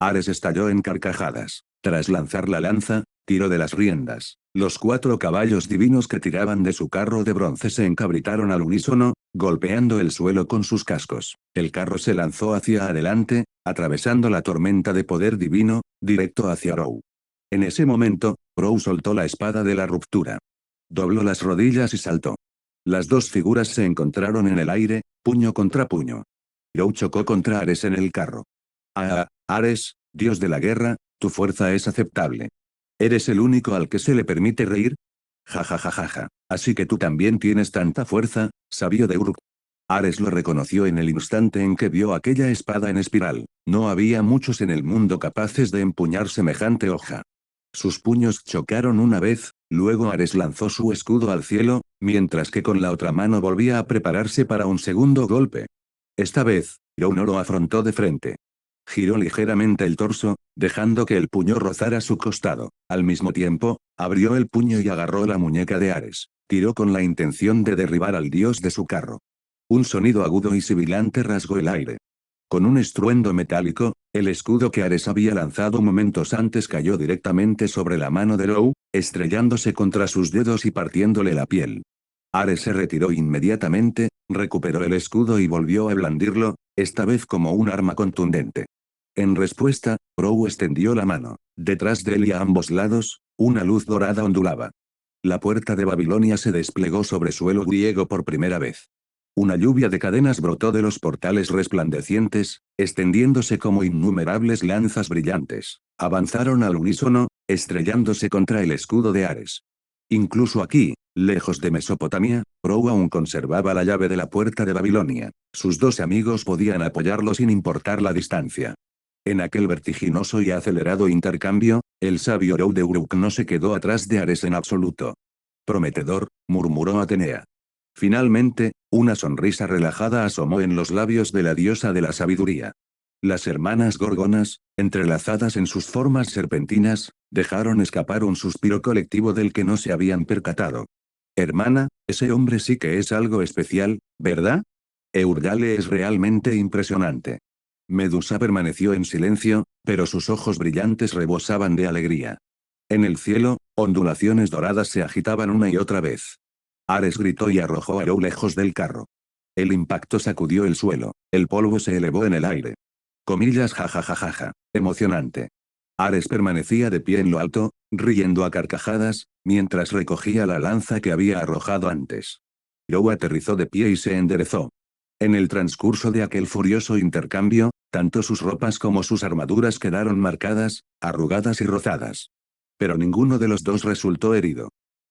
B: Ares estalló en carcajadas. Tras lanzar la lanza, tiró de las riendas. Los 4 caballos divinos que tiraban de su carro de bronce se encabritaron al unísono, golpeando el suelo con sus cascos. El carro se lanzó hacia adelante, atravesando la tormenta de poder divino, directo hacia Rou. En ese momento, Rou soltó la espada de la ruptura. Dobló las rodillas y saltó. Las dos figuras se encontraron en el aire, puño contra puño. Rou chocó contra Ares en el carro. Ares, dios de la guerra, tu fuerza es aceptable. ¿Eres el único al que se le permite reír? Jajajajaja. Así que tú también tienes tanta fuerza, sabio de Uruk. Ares lo reconoció en el instante en que vio aquella espada en espiral. No había muchos en el mundo capaces de empuñar semejante hoja. Sus puños chocaron una vez, luego Ares lanzó su escudo al cielo, mientras que con la otra mano volvía a prepararse para un segundo golpe. Esta vez, Rou no lo afrontó de frente. Giró ligeramente el torso, dejando que el puño rozara su costado. Al mismo tiempo, abrió el puño y agarró la muñeca de Ares. Tiró con la intención de derribar al dios de su carro. Un sonido agudo y sibilante rasgó el aire. Con un estruendo metálico, el escudo que Ares había lanzado momentos antes cayó directamente sobre la mano de Rou, estrellándose contra sus dedos y partiéndole la piel. Ares se retiró inmediatamente, recuperó el escudo y volvió a blandirlo, esta vez como un arma contundente. En respuesta, Crow extendió la mano. Detrás de él y a ambos lados, una luz dorada ondulaba. La puerta de Babilonia se desplegó sobre suelo griego por primera vez. Una lluvia de cadenas brotó de los portales resplandecientes, extendiéndose como innumerables lanzas brillantes. Avanzaron al unísono, estrellándose contra el escudo de Ares. Incluso aquí, lejos de Mesopotamia, Crow aún conservaba la llave de la puerta de Babilonia. Sus dos amigos podían apoyarlo sin importar la distancia. En aquel vertiginoso y acelerado intercambio, el sabio Crow de Uruk no se quedó atrás de Ares en absoluto. Prometedor, murmuró Atenea. Finalmente, una sonrisa relajada asomó en los labios de la diosa de la sabiduría. Las hermanas gorgonas, entrelazadas en sus formas serpentinas, dejaron escapar un suspiro colectivo del que no se habían percatado. Hermana, ese hombre sí que es algo especial, ¿verdad? Eurdale es realmente impresionante. Medusa permaneció en silencio, pero sus ojos brillantes rebosaban de alegría. En el cielo, ondulaciones doradas se agitaban una y otra vez. Ares gritó y arrojó a Crow lejos del carro. El impacto sacudió el suelo, el polvo se elevó en el aire. Comillas jajajajaja, emocionante. Ares permanecía de pie en lo alto, riendo a carcajadas, mientras recogía la lanza que había arrojado antes. Crow aterrizó de pie y se enderezó. En el transcurso de aquel furioso intercambio, tanto sus ropas como sus armaduras quedaron marcadas, arrugadas y rozadas. Pero ninguno de los dos resultó herido.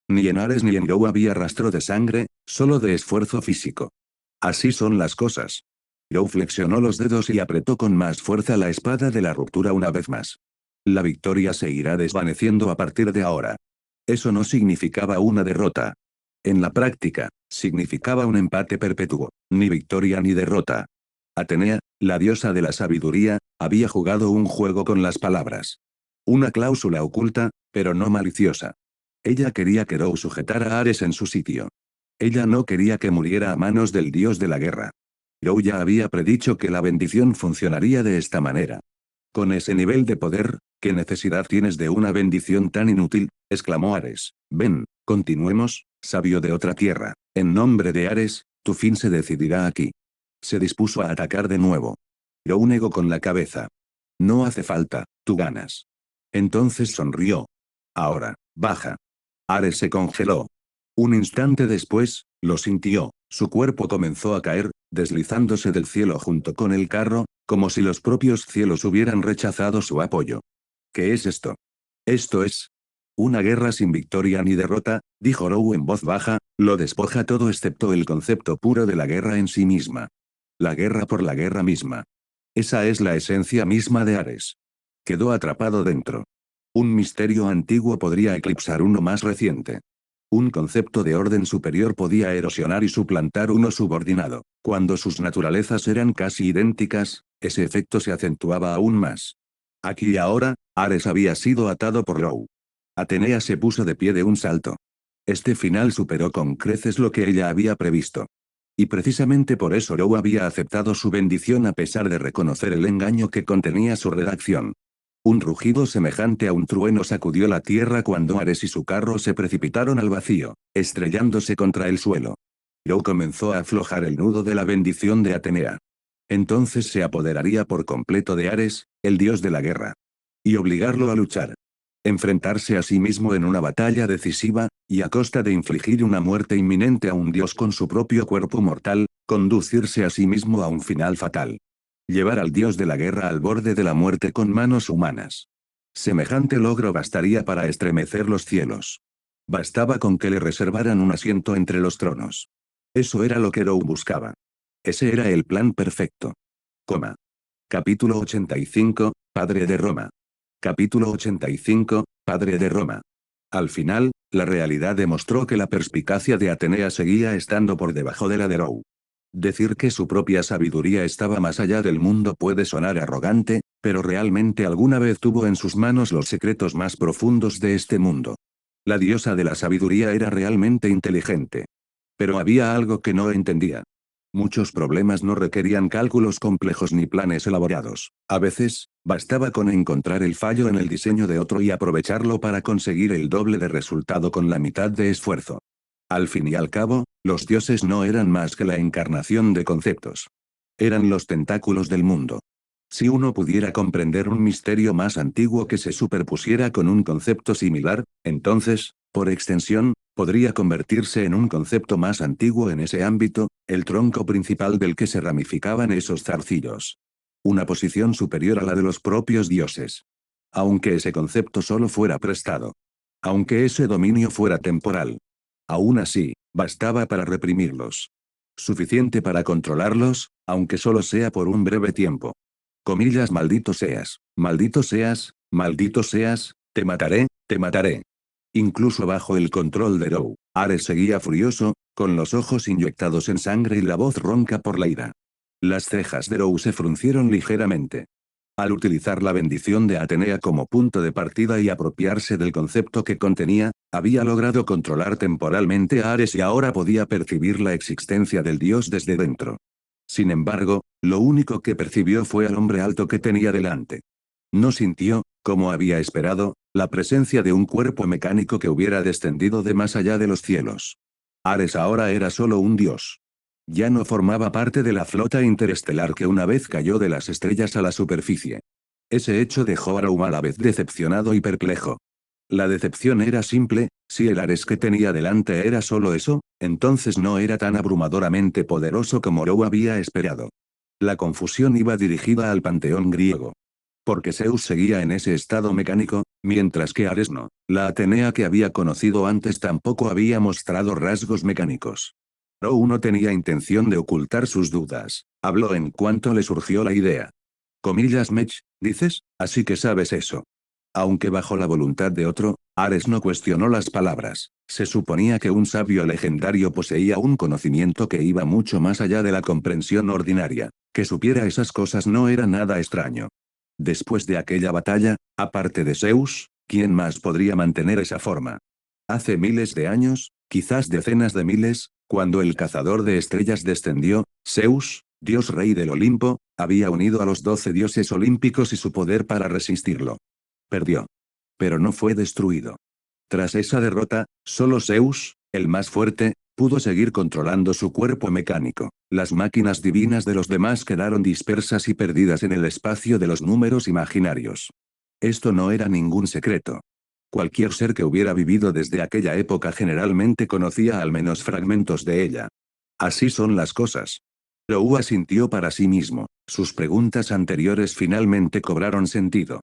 B: Ni en Ares ni en Crow había rastro de sangre, solo de esfuerzo físico. Así son las cosas. Crow flexionó los dedos y apretó con más fuerza la espada de la ruptura una vez más. La victoria se irá desvaneciendo a partir de ahora. Eso no significaba una derrota. En la práctica, significaba un empate perpetuo, ni victoria ni derrota. Atenea, la diosa de la sabiduría, había jugado un juego con las palabras. Una cláusula oculta, pero no maliciosa. Ella quería que Crow sujetara a Ares en su sitio. Ella no quería que muriera a manos del dios de la guerra. Crow ya había predicho que la bendición funcionaría de esta manera. Con ese nivel de poder, ¿qué necesidad tienes de una bendición tan inútil?, exclamó Ares. Ven, continuemos, sabio de otra tierra. En nombre de Ares, tu fin se decidirá aquí. Se dispuso a atacar de nuevo. Crow negó con la cabeza. No hace falta, tú ganas. Entonces sonrió. Ahora, baja. Ares se congeló. Un instante después, lo sintió, su cuerpo comenzó a caer, deslizándose del cielo junto con el carro, como si los propios cielos hubieran rechazado su apoyo. ¿Qué es esto? Esto es una guerra sin victoria ni derrota, dijo Crow en voz baja, lo despoja todo excepto el concepto puro de la guerra en sí misma. La guerra por la guerra misma. Esa es la esencia misma de Ares. Quedó atrapado dentro. Un misterio antiguo podría eclipsar uno más reciente. Un concepto de orden superior podía erosionar y suplantar uno subordinado. Cuando sus naturalezas eran casi idénticas, ese efecto se acentuaba aún más. Aquí y ahora, Ares había sido atado por Crow. Atenea se puso de pie de un salto. Este final superó con creces lo que ella había previsto. Y precisamente por eso Crow había aceptado su bendición a pesar de reconocer el engaño que contenía su redacción. Un rugido semejante a un trueno sacudió la tierra cuando Ares y su carro se precipitaron al vacío, estrellándose contra el suelo. Crow comenzó a aflojar el nudo de la bendición de Atenea. Entonces se apoderaría por completo de Ares, el dios de la guerra. Y obligarlo a luchar. Enfrentarse a sí mismo en una batalla decisiva, y a costa de infligir una muerte inminente a un dios con su propio cuerpo mortal, conducirse a sí mismo a un final fatal. Llevar al dios de la guerra al borde de la muerte con manos humanas. Semejante logro bastaría para estremecer los cielos. Bastaba con que le reservaran un asiento entre los tronos. Eso era lo que Crow buscaba. Ese era el plan perfecto. Coma. Capítulo 85, Padre de Roma. Capítulo 85, Padre de Roma. Al final, la realidad demostró que la perspicacia de Atenea seguía estando por debajo de la de Crow. Decir que su propia sabiduría estaba más allá del mundo puede sonar arrogante, pero realmente alguna vez tuvo en sus manos los secretos más profundos de este mundo. La diosa de la sabiduría era realmente inteligente. Pero había algo que no entendía. Muchos problemas no requerían cálculos complejos ni planes elaborados. A veces, bastaba con encontrar el fallo en el diseño de otro y aprovecharlo para conseguir el doble de resultado con la mitad de esfuerzo. Al fin y al cabo, los dioses no eran más que la encarnación de conceptos. Eran los tentáculos del mundo. Si uno pudiera comprender un misterio más antiguo que se superpusiera con un concepto similar, entonces, por extensión, podría convertirse en un concepto más antiguo en ese ámbito, el tronco principal del que se ramificaban esos zarcillos. Una posición superior a la de los propios dioses. Aunque ese concepto solo fuera prestado. Aunque ese dominio fuera temporal. Aún así, bastaba para reprimirlos. Suficiente para controlarlos, aunque solo sea por un breve tiempo. Comillas, maldito seas, maldito seas, maldito seas, te mataré, te mataré. Incluso bajo el control de Rou, Ares seguía furioso, con los ojos inyectados en sangre y la voz ronca por la ira. Las cejas de Rou se fruncieron ligeramente. Al utilizar la bendición de Atenea como punto de partida y apropiarse del concepto que contenía, había logrado controlar temporalmente a Ares y ahora podía percibir la existencia del dios desde dentro. Sin embargo, lo único que percibió fue al hombre alto que tenía delante. No sintió, como había esperado, la presencia de un cuerpo mecánico que hubiera descendido de más allá de los cielos. Ares ahora era solo un dios. Ya no formaba parte de la flota interestelar que una vez cayó de las estrellas a la superficie. Ese hecho dejó a Raum a la vez decepcionado y perplejo. La decepción era simple, si el Ares que tenía delante era solo eso, entonces no era tan abrumadoramente poderoso como Raum había esperado. La confusión iba dirigida al panteón griego. Porque Zeus seguía en ese estado mecánico, mientras que Ares no. La Atenea que había conocido antes tampoco había mostrado rasgos mecánicos. Rou no tenía intención de ocultar sus dudas. Habló en cuanto le surgió la idea. Comillas, Mech, dices, así que sabes eso. Aunque bajo la voluntad de otro, Ares no cuestionó las palabras. Se suponía que un sabio legendario poseía un conocimiento que iba mucho más allá de la comprensión ordinaria. Que supiera esas cosas no era nada extraño. Después de aquella batalla, aparte de Zeus, ¿quién más podría mantener esa forma? Hace miles de años, quizás decenas de miles, cuando el cazador de estrellas descendió, Zeus, dios rey del Olimpo, había unido a los 12 dioses olímpicos y su poder para resistirlo. Perdió. Pero no fue destruido. Tras esa derrota, solo Zeus, el más fuerte, pudo seguir controlando su cuerpo mecánico. Las máquinas divinas de los demás quedaron dispersas y perdidas en el espacio de los números imaginarios. Esto no era ningún secreto. Cualquier ser que hubiera vivido desde aquella época generalmente conocía al menos fragmentos de ella. Así son las cosas. Rou asintió para sí mismo. Sus preguntas anteriores finalmente cobraron sentido.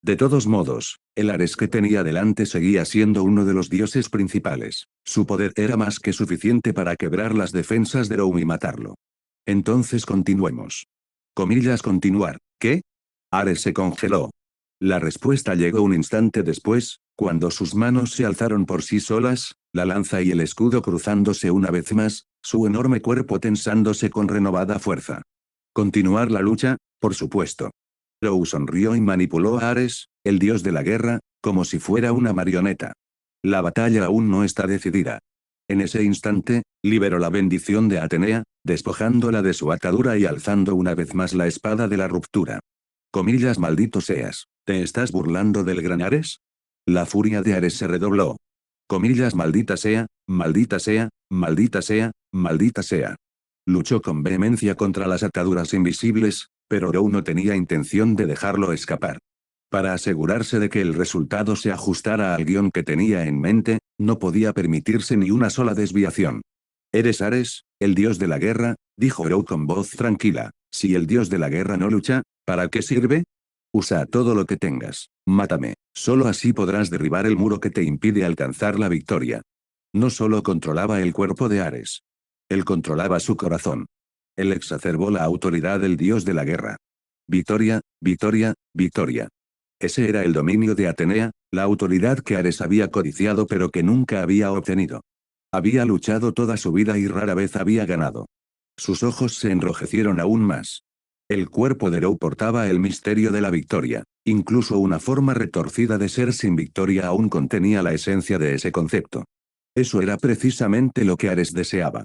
B: De todos modos, el Ares que tenía delante seguía siendo uno de los dioses principales. Su poder era más que suficiente para quebrar las defensas de Rou y matarlo. Entonces continuemos. Comillas, continuar. ¿Qué? Ares se congeló. La respuesta llegó un instante después, cuando sus manos se alzaron por sí solas, la lanza y el escudo cruzándose una vez más, su enorme cuerpo tensándose con renovada fuerza. Continuar la lucha, por supuesto. Rou sonrió y manipuló a Ares, el dios de la guerra, como si fuera una marioneta. La batalla aún no está decidida. En ese instante, liberó la bendición de Atenea, despojándola de su atadura y alzando una vez más la espada de la ruptura. Comillas, maldito seas, ¿te estás burlando del gran Ares? La furia de Ares se redobló. Comillas, maldita sea, maldita sea, maldita sea, maldita sea. Luchó con vehemencia contra las ataduras invisibles, pero Rou no tenía intención de dejarlo escapar. Para asegurarse de que el resultado se ajustara al guión que tenía en mente, no podía permitirse ni una sola desviación. ¿Eres Ares, el dios de la guerra?, dijo Rou con voz tranquila. Si el dios de la guerra no lucha, ¿para qué sirve? Usa todo lo que tengas. Mátame. Solo así podrás derribar el muro que te impide alcanzar la victoria. No solo controlaba el cuerpo de Ares. Él controlaba su corazón. Él exacerbó la autoridad del dios de la guerra. Victoria, victoria, victoria. Ese era el dominio de Atenea, la autoridad que Ares había codiciado pero que nunca había obtenido. Había luchado toda su vida y rara vez había ganado. Sus ojos se enrojecieron aún más. El cuerpo de Rou portaba el misterio de la victoria. Incluso una forma retorcida de ser sin victoria aún contenía la esencia de ese concepto. Eso era precisamente lo que Ares deseaba.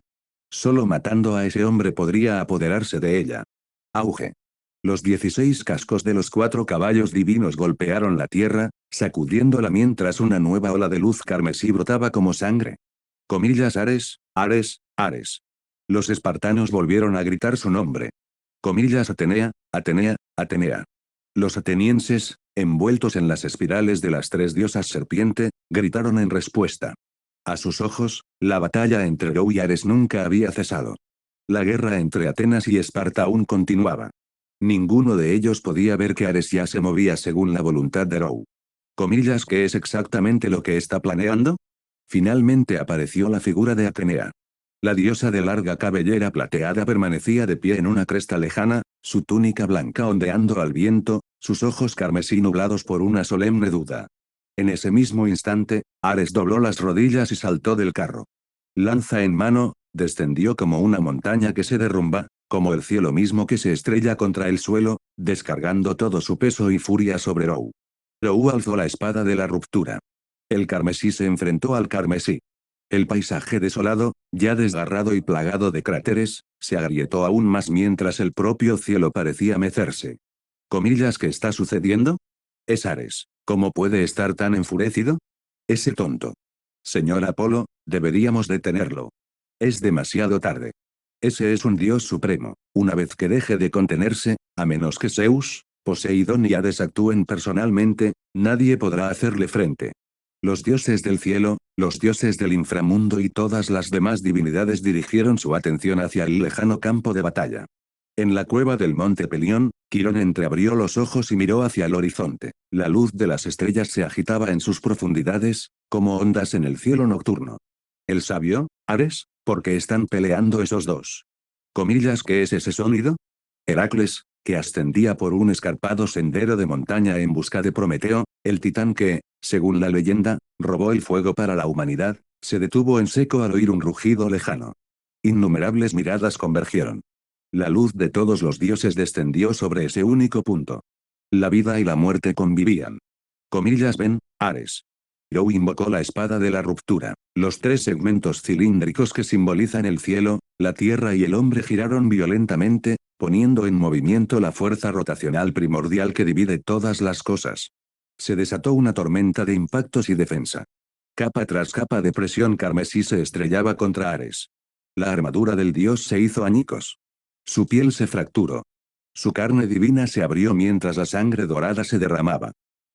B: Solo matando a ese hombre podría apoderarse de ella. Auge. Los 16 cascos de los 4 caballos divinos golpearon la tierra, sacudiéndola mientras una nueva ola de luz carmesí brotaba como sangre. Comillas, Ares, Ares, Ares. Los espartanos volvieron a gritar su nombre. Comillas Atenea, Atenea, Atenea. Los atenienses, envueltos en las espirales de las tres diosas serpiente, gritaron en respuesta. A sus ojos, la batalla entre Rou y Ares nunca había cesado. La guerra entre Atenas y Esparta aún continuaba. Ninguno de ellos podía ver que Ares ya se movía según la voluntad de Rou. Comillas, ¿qué es exactamente lo que está planeando? Finalmente apareció la figura de Atenea. La diosa de larga cabellera plateada permanecía de pie en una cresta lejana, su túnica blanca ondeando al viento, sus ojos carmesí nublados por una solemne duda. En ese mismo instante, Ares dobló las rodillas y saltó del carro. Lanza en mano, descendió como una montaña que se derrumba, como el cielo mismo que se estrella contra el suelo, descargando todo su peso y furia sobre Rou. Rou alzó la espada de la ruptura. El carmesí se enfrentó al carmesí. El paisaje desolado, ya desgarrado y plagado de cráteres, se agrietó aún más mientras el propio cielo parecía mecerse. Comillas, ¿qué está sucediendo? Es Ares. ¿Cómo puede estar tan enfurecido? Ese tonto. Señor Apolo, deberíamos detenerlo. Es demasiado tarde. Ese es un dios supremo. Una vez que deje de contenerse, a menos que Zeus, Poseidón y Hades actúen personalmente, nadie podrá hacerle frente. Los dioses del cielo, los dioses del inframundo y todas las demás divinidades dirigieron su atención hacia el lejano campo de batalla. En la cueva del monte Pelión, Quirón entreabrió los ojos y miró hacia el horizonte. La luz de las estrellas se agitaba en sus profundidades, como ondas en el cielo nocturno. ¿El sabio, Ares? ¿Por qué están peleando esos dos? Comillas, ¿qué es ese sonido? Heracles, que ascendía por un escarpado sendero de montaña en busca de Prometeo, el titán que, según la leyenda, robó el fuego para la humanidad, se detuvo en seco al oír un rugido lejano. Innumerables miradas convergieron. La luz de todos los dioses descendió sobre ese único punto. La vida y la muerte convivían. Comillas, ven, Ares. Rou invocó la espada de la ruptura. Los tres segmentos cilíndricos que simbolizan el cielo, la tierra y el hombre giraron violentamente, poniendo en movimiento la fuerza rotacional primordial que divide todas las cosas. Se desató una tormenta de impactos y defensa. Capa tras capa de presión carmesí se estrellaba contra Ares. La armadura del dios se hizo añicos. Su piel se fracturó. Su carne divina se abrió mientras la sangre dorada se derramaba.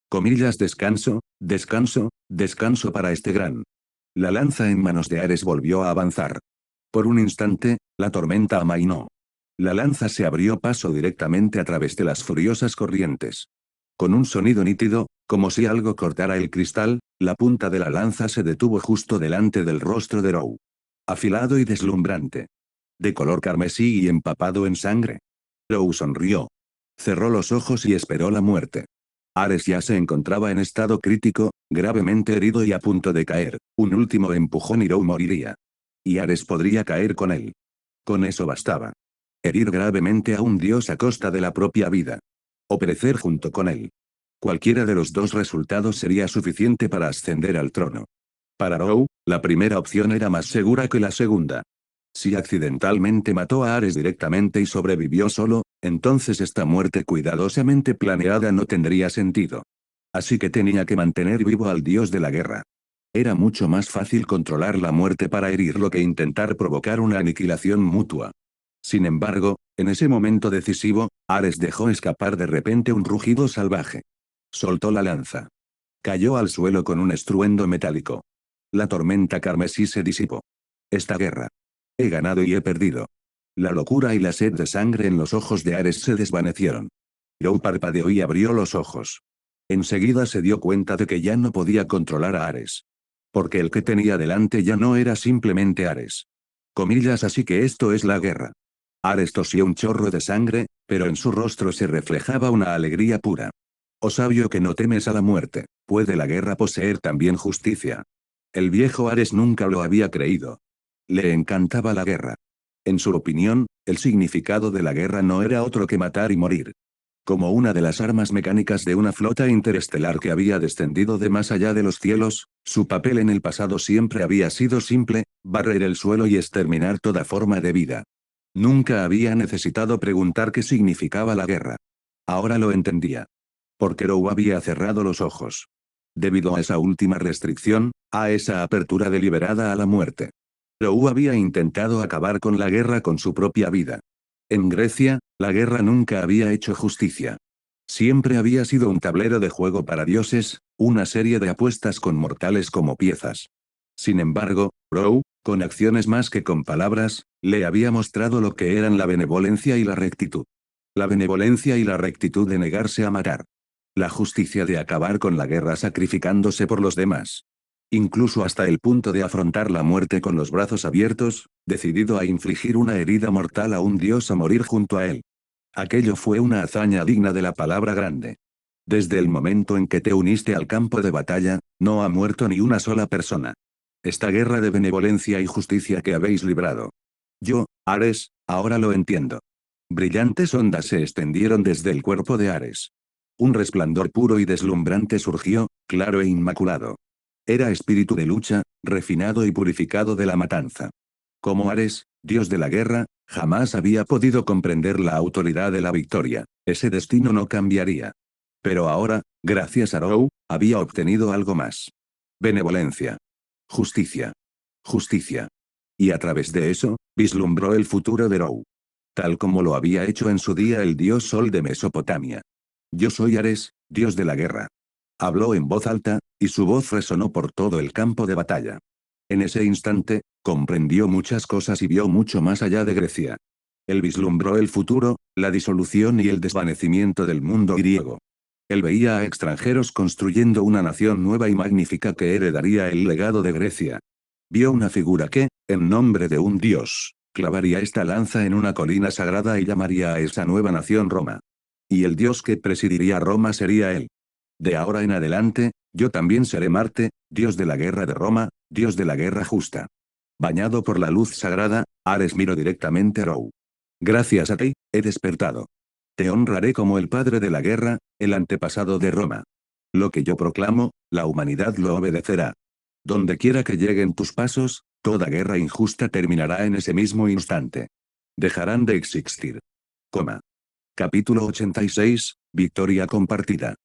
B: Comillas, descanso, descanso, descanso para este gran. La lanza en manos de Ares volvió a avanzar. Por un instante, la tormenta amainó. La lanza se abrió paso directamente a través de las furiosas corrientes. Con un sonido nítido, como si algo cortara el cristal, la punta de la lanza se detuvo justo delante del rostro de Rou. Afilado y deslumbrante. De color carmesí y empapado en sangre. Rou sonrió. Cerró los ojos y esperó la muerte. Ares ya se encontraba en estado crítico, gravemente herido y a punto de caer. Un último empujón y Rou moriría. Y Ares podría caer con él. Con eso bastaba. Herir gravemente a un dios a costa de la propia vida. O perecer junto con él. Cualquiera de los dos resultados sería suficiente para ascender al trono. Para Rou, la primera opción era más segura que la segunda. Si accidentalmente mató a Ares directamente y sobrevivió solo, entonces esta muerte cuidadosamente planeada no tendría sentido. Así que tenía que mantener vivo al dios de la guerra. Era mucho más fácil controlar la muerte para herirlo que intentar provocar una aniquilación mutua. Sin embargo, en ese momento decisivo, Ares dejó escapar de repente un rugido salvaje. Soltó la lanza. Cayó al suelo con un estruendo metálico. La tormenta carmesí se disipó. Esta guerra. He ganado y he perdido. La locura y la sed de sangre en los ojos de Ares se desvanecieron. Rou parpadeó y abrió los ojos. Enseguida se dio cuenta de que ya no podía controlar a Ares. Porque el que tenía delante ya no era simplemente Ares. Comillas, así que esto es la guerra. Ares tosió un chorro de sangre, pero en su rostro se reflejaba una alegría pura. Oh sabio que no temes a la muerte, ¿puede la guerra poseer también justicia? El viejo Ares nunca lo había creído. Le encantaba la guerra. En su opinión, el significado de la guerra no era otro que matar y morir. Como una de las armas mecánicas de una flota interestelar que había descendido de más allá de los cielos, su papel en el pasado siempre había sido simple: barrer el suelo y exterminar toda forma de vida. Nunca había necesitado preguntar qué significaba la guerra. Ahora lo entendía. Porque Rou había cerrado los ojos. Debido a esa última restricción, a esa apertura deliberada a la muerte. Rou había intentado acabar con la guerra con su propia vida. En Grecia, la guerra nunca había hecho justicia. Siempre había sido un tablero de juego para dioses, una serie de apuestas con mortales como piezas. Sin embargo, Row, con acciones más que con palabras, le había mostrado lo que eran la benevolencia y la rectitud. La benevolencia y la rectitud de negarse a matar. La justicia de acabar con la guerra sacrificándose por los demás. Incluso hasta el punto de afrontar la muerte con los brazos abiertos, decidido a infligir una herida mortal a un dios a morir junto a él. Aquello fue una hazaña digna de la palabra grande. Desde el momento en que te uniste al campo de batalla, no ha muerto ni una sola persona. Esta guerra de benevolencia y justicia que habéis librado. Yo, Ares, ahora lo entiendo. Brillantes ondas se extendieron desde el cuerpo de Ares. Un resplandor puro y deslumbrante surgió, claro e inmaculado. Era espíritu de lucha, refinado y purificado de la matanza. Como Ares, dios de la guerra, jamás había podido comprender la autoridad de la victoria. Ese destino no cambiaría. Pero ahora, gracias a Row, había obtenido algo más. Benevolencia. Justicia. Justicia. Y a través de eso, vislumbró el futuro de Row. Tal como lo había hecho en su día el dios Sol de Mesopotamia. Yo soy Ares, dios de la guerra. Habló en voz alta, y su voz resonó por todo el campo de batalla. En ese instante, comprendió muchas cosas y vio mucho más allá de Grecia. Él vislumbró el futuro, la disolución y el desvanecimiento del mundo griego. Él veía a extranjeros construyendo una nación nueva y magnífica que heredaría el legado de Grecia. Vio una figura que, en nombre de un dios, clavaría esta lanza en una colina sagrada y llamaría a esa nueva nación Roma. Y el dios que presidiría Roma sería él. De ahora en adelante, yo también seré Marte, dios de la guerra de Roma, dios de la guerra justa. Bañado por la luz sagrada, Ares miró directamente a Row. Gracias a ti, he despertado. Te honraré como el padre de la guerra, el antepasado de Roma. Lo que yo proclamo, la humanidad lo obedecerá. Donde quiera que lleguen tus pasos, toda guerra injusta terminará en ese mismo instante. Dejarán de existir. Coma. Capítulo 86, Victoria compartida.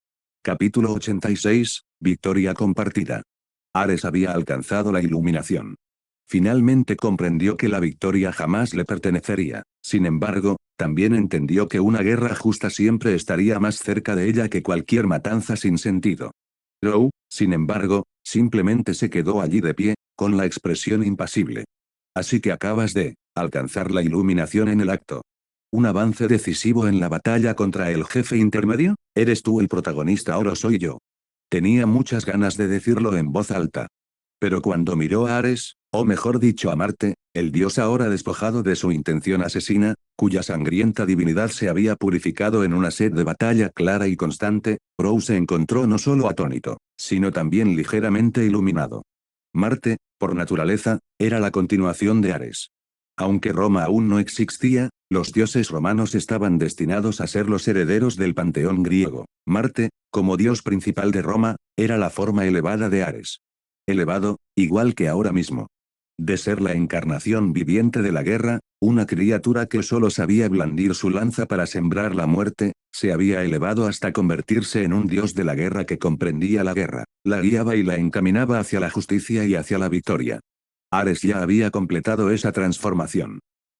B: Capítulo 86, Victoria compartida. Ares había alcanzado la iluminación. Finalmente comprendió que la victoria jamás le pertenecería. Sin embargo, también entendió que una guerra justa siempre estaría más cerca de ella que cualquier matanza sin sentido. Row, sin embargo, simplemente se quedó allí de pie, con la expresión impasible. Así que acabas de alcanzar la iluminación en el acto. ¿Un avance decisivo en la batalla contra el jefe intermedio? ¿Eres tú el protagonista o lo soy yo? Tenía muchas ganas de decirlo en voz alta. Pero cuando miró a Ares, o mejor dicho a Marte, el dios ahora despojado de su intención asesina, cuya sangrienta divinidad se había purificado en una sed de batalla clara y constante, Row se encontró no solo atónito, sino también ligeramente iluminado. Marte, por naturaleza, era la continuación de Ares. Aunque Roma aún no existía, los dioses romanos estaban destinados a ser los herederos del panteón griego. Marte, como dios principal de Roma, era la forma elevada de Ares. Elevado, igual que ahora mismo. De ser la encarnación viviente de la guerra, una criatura que solo sabía blandir su lanza para sembrar la muerte, se había elevado hasta convertirse en un dios de la guerra que comprendía la guerra, la guiaba y la encaminaba hacia la justicia y hacia la victoria. Ares ya había completado esa transformación.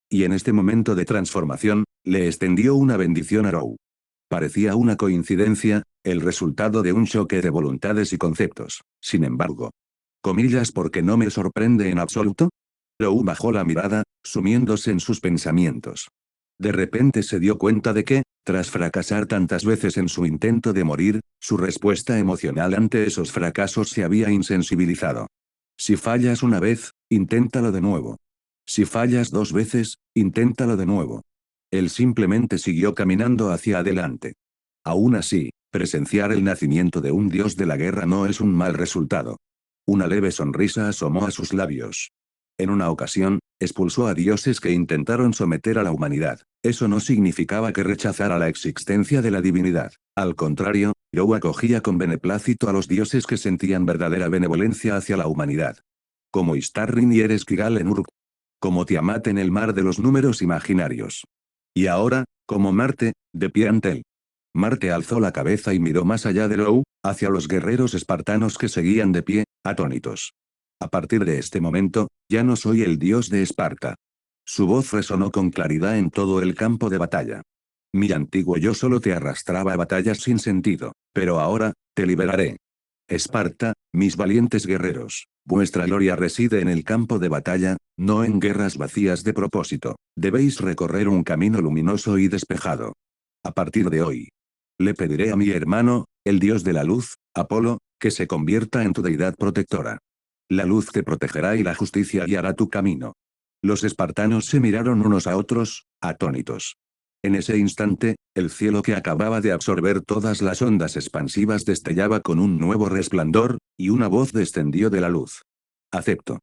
B: Y en este momento de transformación, le extendió una bendición a Row. Parecía una coincidencia, el resultado de un choque de voluntades y conceptos. Sin embargo, comillas porque no me sorprende en absoluto. Row bajó la mirada, sumiéndose en sus pensamientos. De repente se dio cuenta de que, tras fracasar tantas veces en su intento de morir, su respuesta emocional ante esos fracasos se había insensibilizado. Si fallas una vez, inténtalo de nuevo. Si fallas 2 veces, inténtalo de nuevo. Él simplemente siguió caminando hacia adelante. Aún así, presenciar el nacimiento de un dios de la guerra no es un mal resultado. Una leve sonrisa asomó a sus labios. En una ocasión, expulsó a dioses que intentaron someter a la humanidad. Eso no significaba que rechazara la existencia de la divinidad. Al contrario, Row acogía con beneplácito a los dioses que sentían verdadera benevolencia hacia la humanidad. Como Istarrin y Ereshkigal en Uruk. Como Tiamat en el mar de los números imaginarios. Y ahora, como Marte, de pie ante él. Marte alzó la cabeza y miró más allá de Row, hacia los guerreros espartanos que seguían de pie, atónitos. A partir de este momento, ya no soy el dios de Esparta. Su voz resonó con claridad en todo el campo de batalla. Mi antiguo yo solo te arrastraba a batallas sin sentido, pero ahora, te liberaré. Esparta, mis valientes guerreros, vuestra gloria reside en el campo de batalla, no en guerras vacías de propósito. Debéis recorrer un camino luminoso y despejado. A partir de hoy, le pediré a mi hermano, el dios de la luz, Apolo, que se convierta en tu deidad protectora. La luz te protegerá y la justicia guiará tu camino. Los espartanos se miraron unos a otros, atónitos. En ese instante, el cielo que acababa de absorber todas las ondas expansivas destellaba con un nuevo resplandor, y una voz descendió de la luz. Acepto.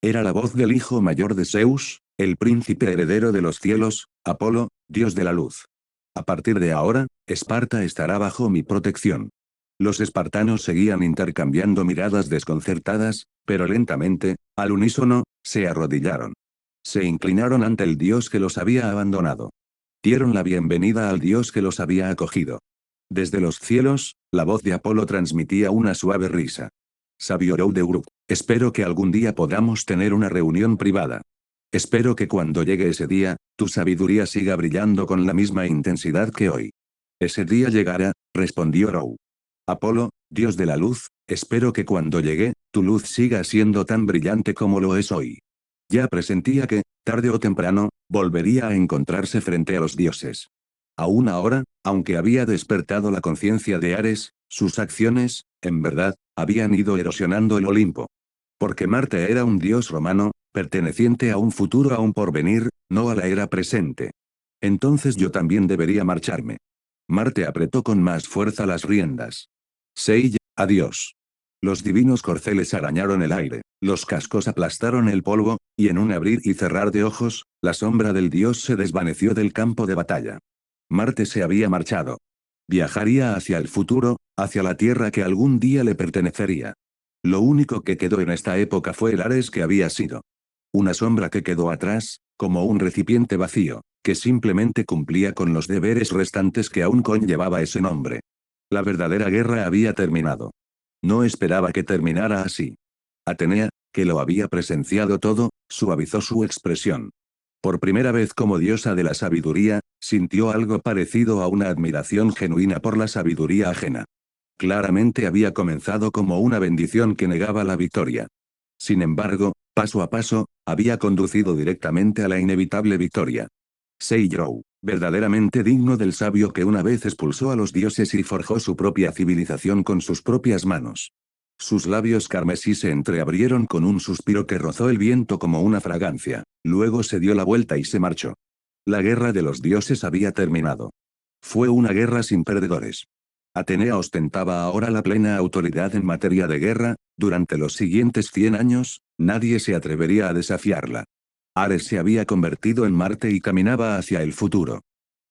B: Era la voz del hijo mayor de Zeus, el príncipe heredero de los cielos, Apolo, dios de la luz. A partir de ahora, Esparta estará bajo mi protección. Los espartanos seguían intercambiando miradas desconcertadas, pero lentamente, al unísono, se arrodillaron. Se inclinaron ante el dios que los había abandonado. Dieron la bienvenida al dios que los había acogido. Desde los cielos, la voz de Apolo transmitía una suave risa. Sabio Rou de Uruk, espero que algún día podamos tener una reunión privada. Espero que cuando llegue ese día, tu sabiduría siga brillando con la misma intensidad que hoy. Ese día llegará, respondió Rou. Apolo, dios de la luz, espero que cuando llegue, tu luz siga siendo tan brillante como lo es hoy. Ya presentía que, tarde o temprano, volvería a encontrarse frente a los dioses. Aún ahora, aunque había despertado la conciencia de Ares, sus acciones, en verdad, habían ido erosionando el Olimpo. Porque Marte era un dios romano, perteneciente a un futuro aún por venir, no a la era presente. Entonces yo también debería marcharme. Marte apretó con más fuerza las riendas. Sei, adiós. Los divinos corceles arañaron el aire, los cascos aplastaron el polvo, y en un abrir y cerrar de ojos, la sombra del dios se desvaneció del campo de batalla. Marte se había marchado. Viajaría hacia el futuro, hacia la tierra que algún día le pertenecería. Lo único que quedó en esta época fue el Ares que había sido. Una sombra que quedó atrás, como un recipiente vacío, que simplemente cumplía con los deberes restantes que aún conllevaba ese nombre. La verdadera guerra había terminado. No esperaba que terminara así. Atenea, que lo había presenciado todo, suavizó su expresión. Por primera vez como diosa de la sabiduría, sintió algo parecido a una admiración genuina por la sabiduría ajena. Claramente había comenzado como una bendición que negaba la victoria. Sin embargo, paso a paso, había conducido directamente a la inevitable victoria. Seiyou, verdaderamente digno del sabio que una vez expulsó a los dioses y forjó su propia civilización con sus propias manos. Sus labios carmesí se entreabrieron con un suspiro que rozó el viento como una fragancia, luego se dio la vuelta y se marchó. La guerra de los dioses había terminado. Fue una guerra sin perdedores. Atenea ostentaba ahora la plena autoridad en materia de guerra, durante los siguientes 100 años, nadie se atrevería a desafiarla. Ares se había convertido en Marte y caminaba hacia el futuro.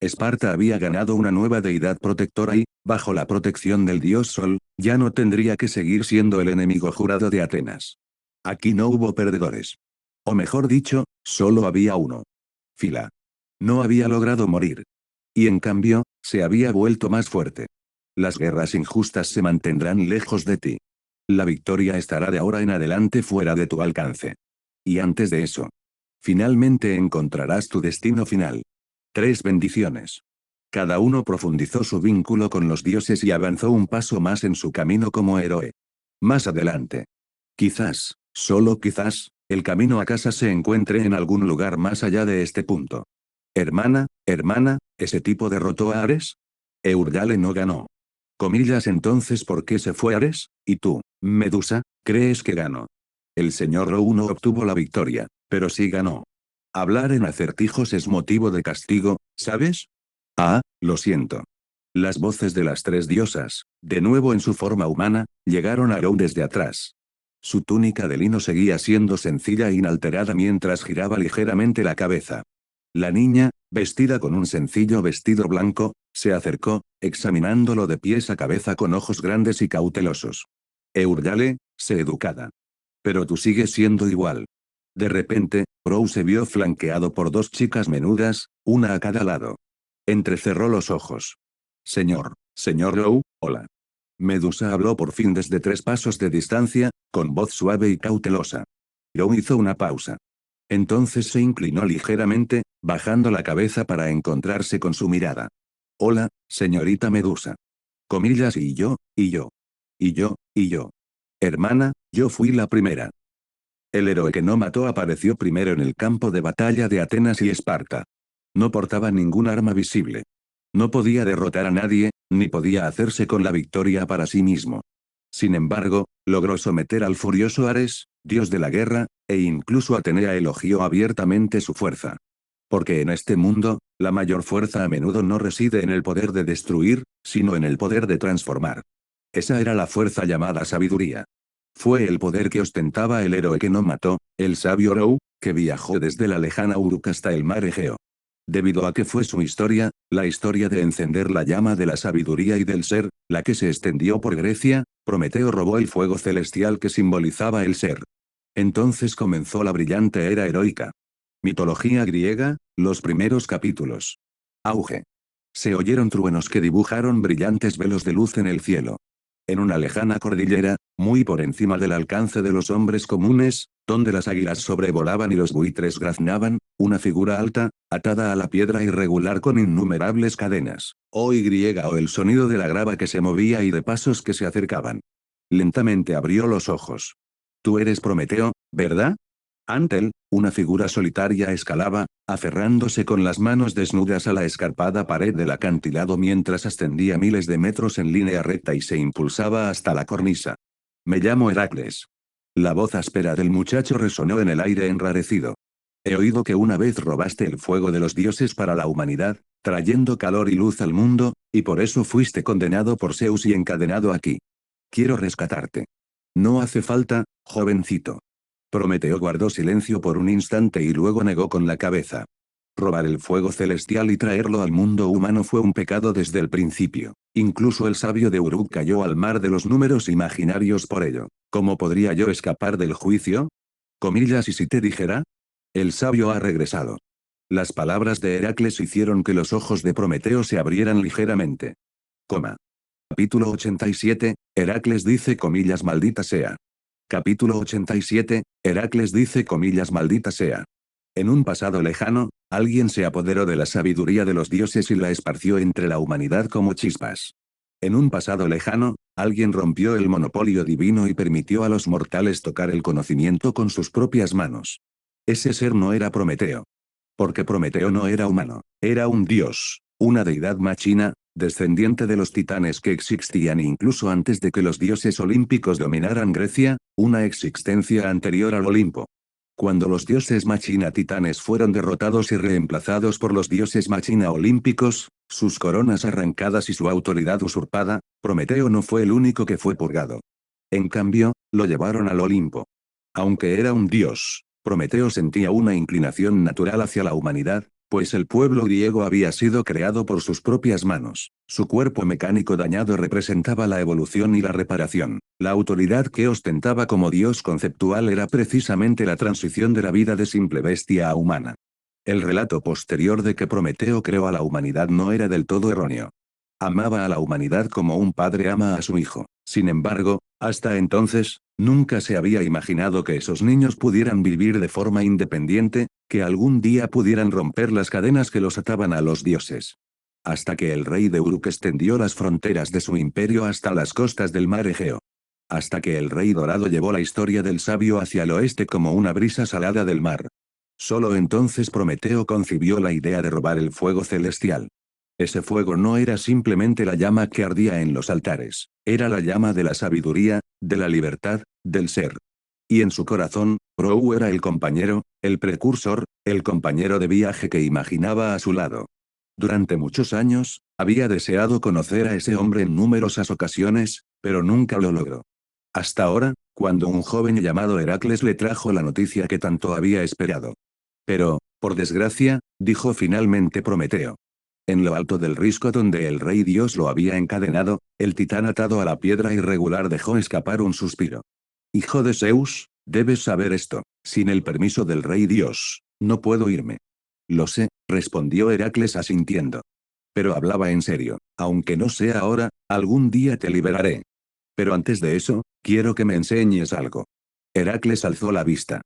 B: Esparta había ganado una nueva deidad protectora y, bajo la protección del dios Sol, ya no tendría que seguir siendo el enemigo jurado de Atenas. Aquí no hubo perdedores. O mejor dicho, solo había uno. Fila. No había logrado morir. Y en cambio, se había vuelto más fuerte. Las guerras injustas se mantendrán lejos de ti. La victoria estará de ahora en adelante fuera de tu alcance. Y antes de eso, finalmente encontrarás tu destino final. 3 bendiciones. Cada uno profundizó su vínculo con los dioses y avanzó un paso más en su camino como héroe. Más adelante. Quizás, solo quizás, el camino a casa se encuentre en algún lugar más allá de este punto. Hermana, ¿ese tipo derrotó a Ares? Eurgale no ganó. Comillas entonces ¿por qué se fue Ares? Y tú, Medusa, ¿crees que ganó? El señor Rou no obtuvo la victoria, pero sí ganó. Hablar en acertijos es motivo de castigo, ¿sabes? Ah, lo siento. Las voces de las 3 diosas, de nuevo en su forma humana, llegaron a Rou desde atrás. Su túnica de lino seguía siendo sencilla e inalterada mientras giraba ligeramente la cabeza. La niña, vestida con un sencillo vestido blanco, se acercó, examinándolo de pies a cabeza con ojos grandes y cautelosos. Eurgale, sé educada. Pero tú sigues siendo igual. De repente, Rou se vio flanqueado por 2 chicas menudas, una a cada lado. Entrecerró los ojos. Señor Rou, hola. Medusa habló por fin desde 3 pasos de distancia, con voz suave y cautelosa. Rou hizo una pausa. Entonces se inclinó ligeramente, bajando la cabeza para encontrarse con su mirada. Hola, señorita Medusa. Comillas y yo, y yo. Y yo, y yo. Hermana, yo fui la primera. El héroe que no mató apareció primero en el campo de batalla de Atenas y Esparta. No portaba ningún arma visible. No podía derrotar a nadie, ni podía hacerse con la victoria para sí mismo. Sin embargo, logró someter al furioso Ares, dios de la guerra, e incluso Atenea elogió abiertamente su fuerza. Porque en este mundo, la mayor fuerza a menudo no reside en el poder de destruir, sino en el poder de transformar. Esa era la fuerza llamada sabiduría. Fue el poder que ostentaba el héroe que no mató, el sabio Rou, que viajó desde la lejana Uruk hasta el mar Egeo. Debido a que fue su historia, la historia de encender la llama de la sabiduría y del ser, la que se extendió por Grecia, Prometeo robó el fuego celestial que simbolizaba el ser. Entonces comenzó la brillante era heroica. Mitología griega, los primeros capítulos. Auge. Se oyeron truenos que dibujaron brillantes velos de luz en el cielo. En una lejana cordillera, muy por encima del alcance de los hombres comunes, donde las águilas sobrevolaban y los buitres graznaban, una figura alta, atada a la piedra irregular con innumerables cadenas, o el sonido de la grava que se movía y de pasos que se acercaban. Lentamente abrió los ojos. Tú eres Prometeo, ¿verdad? Ante él, una figura solitaria escalaba, aferrándose con las manos desnudas a la escarpada pared del acantilado mientras ascendía miles de metros en línea recta y se impulsaba hasta la cornisa. Me llamo Heracles. La voz áspera del muchacho resonó en el aire enrarecido. He oído que una vez robaste el fuego de los dioses para la humanidad, trayendo calor y luz al mundo, y por eso fuiste condenado por Zeus y encadenado aquí. Quiero rescatarte. No hace falta, jovencito. Prometeo guardó silencio por un instante y luego negó con la cabeza. Robar el fuego celestial y traerlo al mundo humano fue un pecado desde el principio. Incluso el sabio de Uruk cayó al mar de los números imaginarios por ello. ¿Cómo podría yo escapar del juicio? Comillas, ¿y si te dijera? El sabio ha regresado. Las palabras de Heracles hicieron que los ojos de Prometeo se abrieran ligeramente. Coma. Capítulo 87, Heracles dice comillas maldita sea. Capítulo 87, Heracles dice comillas maldita sea. En un pasado lejano, alguien se apoderó de la sabiduría de los dioses y la esparció entre la humanidad como chispas. En un pasado lejano, alguien rompió el monopolio divino y permitió a los mortales tocar el conocimiento con sus propias manos. Ese ser no era Prometeo. Porque Prometeo no era humano, era un dios, una deidad machina, descendiente de los titanes que existían incluso antes de que los dioses olímpicos dominaran Grecia, una existencia anterior al Olimpo. Cuando los dioses machina titanes fueron derrotados y reemplazados por los dioses machina olímpicos, sus coronas arrancadas y su autoridad usurpada, Prometeo no fue el único que fue purgado. En cambio, lo llevaron al Olimpo. Aunque era un dios, Prometeo sentía una inclinación natural hacia la humanidad, pues el pueblo griego había sido creado por sus propias manos. Su cuerpo mecánico dañado representaba la evolución y la reparación. La autoridad que ostentaba como dios conceptual era precisamente la transición de la vida de simple bestia a humana. El relato posterior de que Prometeo creó a la humanidad no era del todo erróneo. Amaba a la humanidad como un padre ama a su hijo. Sin embargo, hasta entonces, nunca se había imaginado que esos niños pudieran vivir de forma independiente, que algún día pudieran romper las cadenas que los ataban a los dioses. Hasta que el rey de Uruk extendió las fronteras de su imperio hasta las costas del mar Egeo. Hasta que el rey dorado llevó la historia del sabio hacia el oeste como una brisa salada del mar. Solo entonces Prometeo concibió la idea de robar el fuego celestial. Ese fuego no era simplemente la llama que ardía en los altares, era la llama de la sabiduría, de la libertad, del ser. Y en su corazón, Rou era el compañero, el precursor, el compañero de viaje que imaginaba a su lado. Durante muchos años, había deseado conocer a ese hombre en numerosas ocasiones, pero nunca lo logró. Hasta ahora, cuando un joven llamado Heracles le trajo la noticia que tanto había esperado. Pero, por desgracia, dijo finalmente Prometeo. En lo alto del risco donde el rey Dios lo había encadenado, el titán atado a la piedra irregular dejó escapar un suspiro. Hijo de Zeus, debes saber esto, sin el permiso del rey Dios, no puedo irme. Lo sé, respondió Heracles asintiendo. Pero hablaba en serio, aunque no sea ahora, algún día te liberaré. Pero antes de eso, quiero que me enseñes algo. Heracles alzó la vista.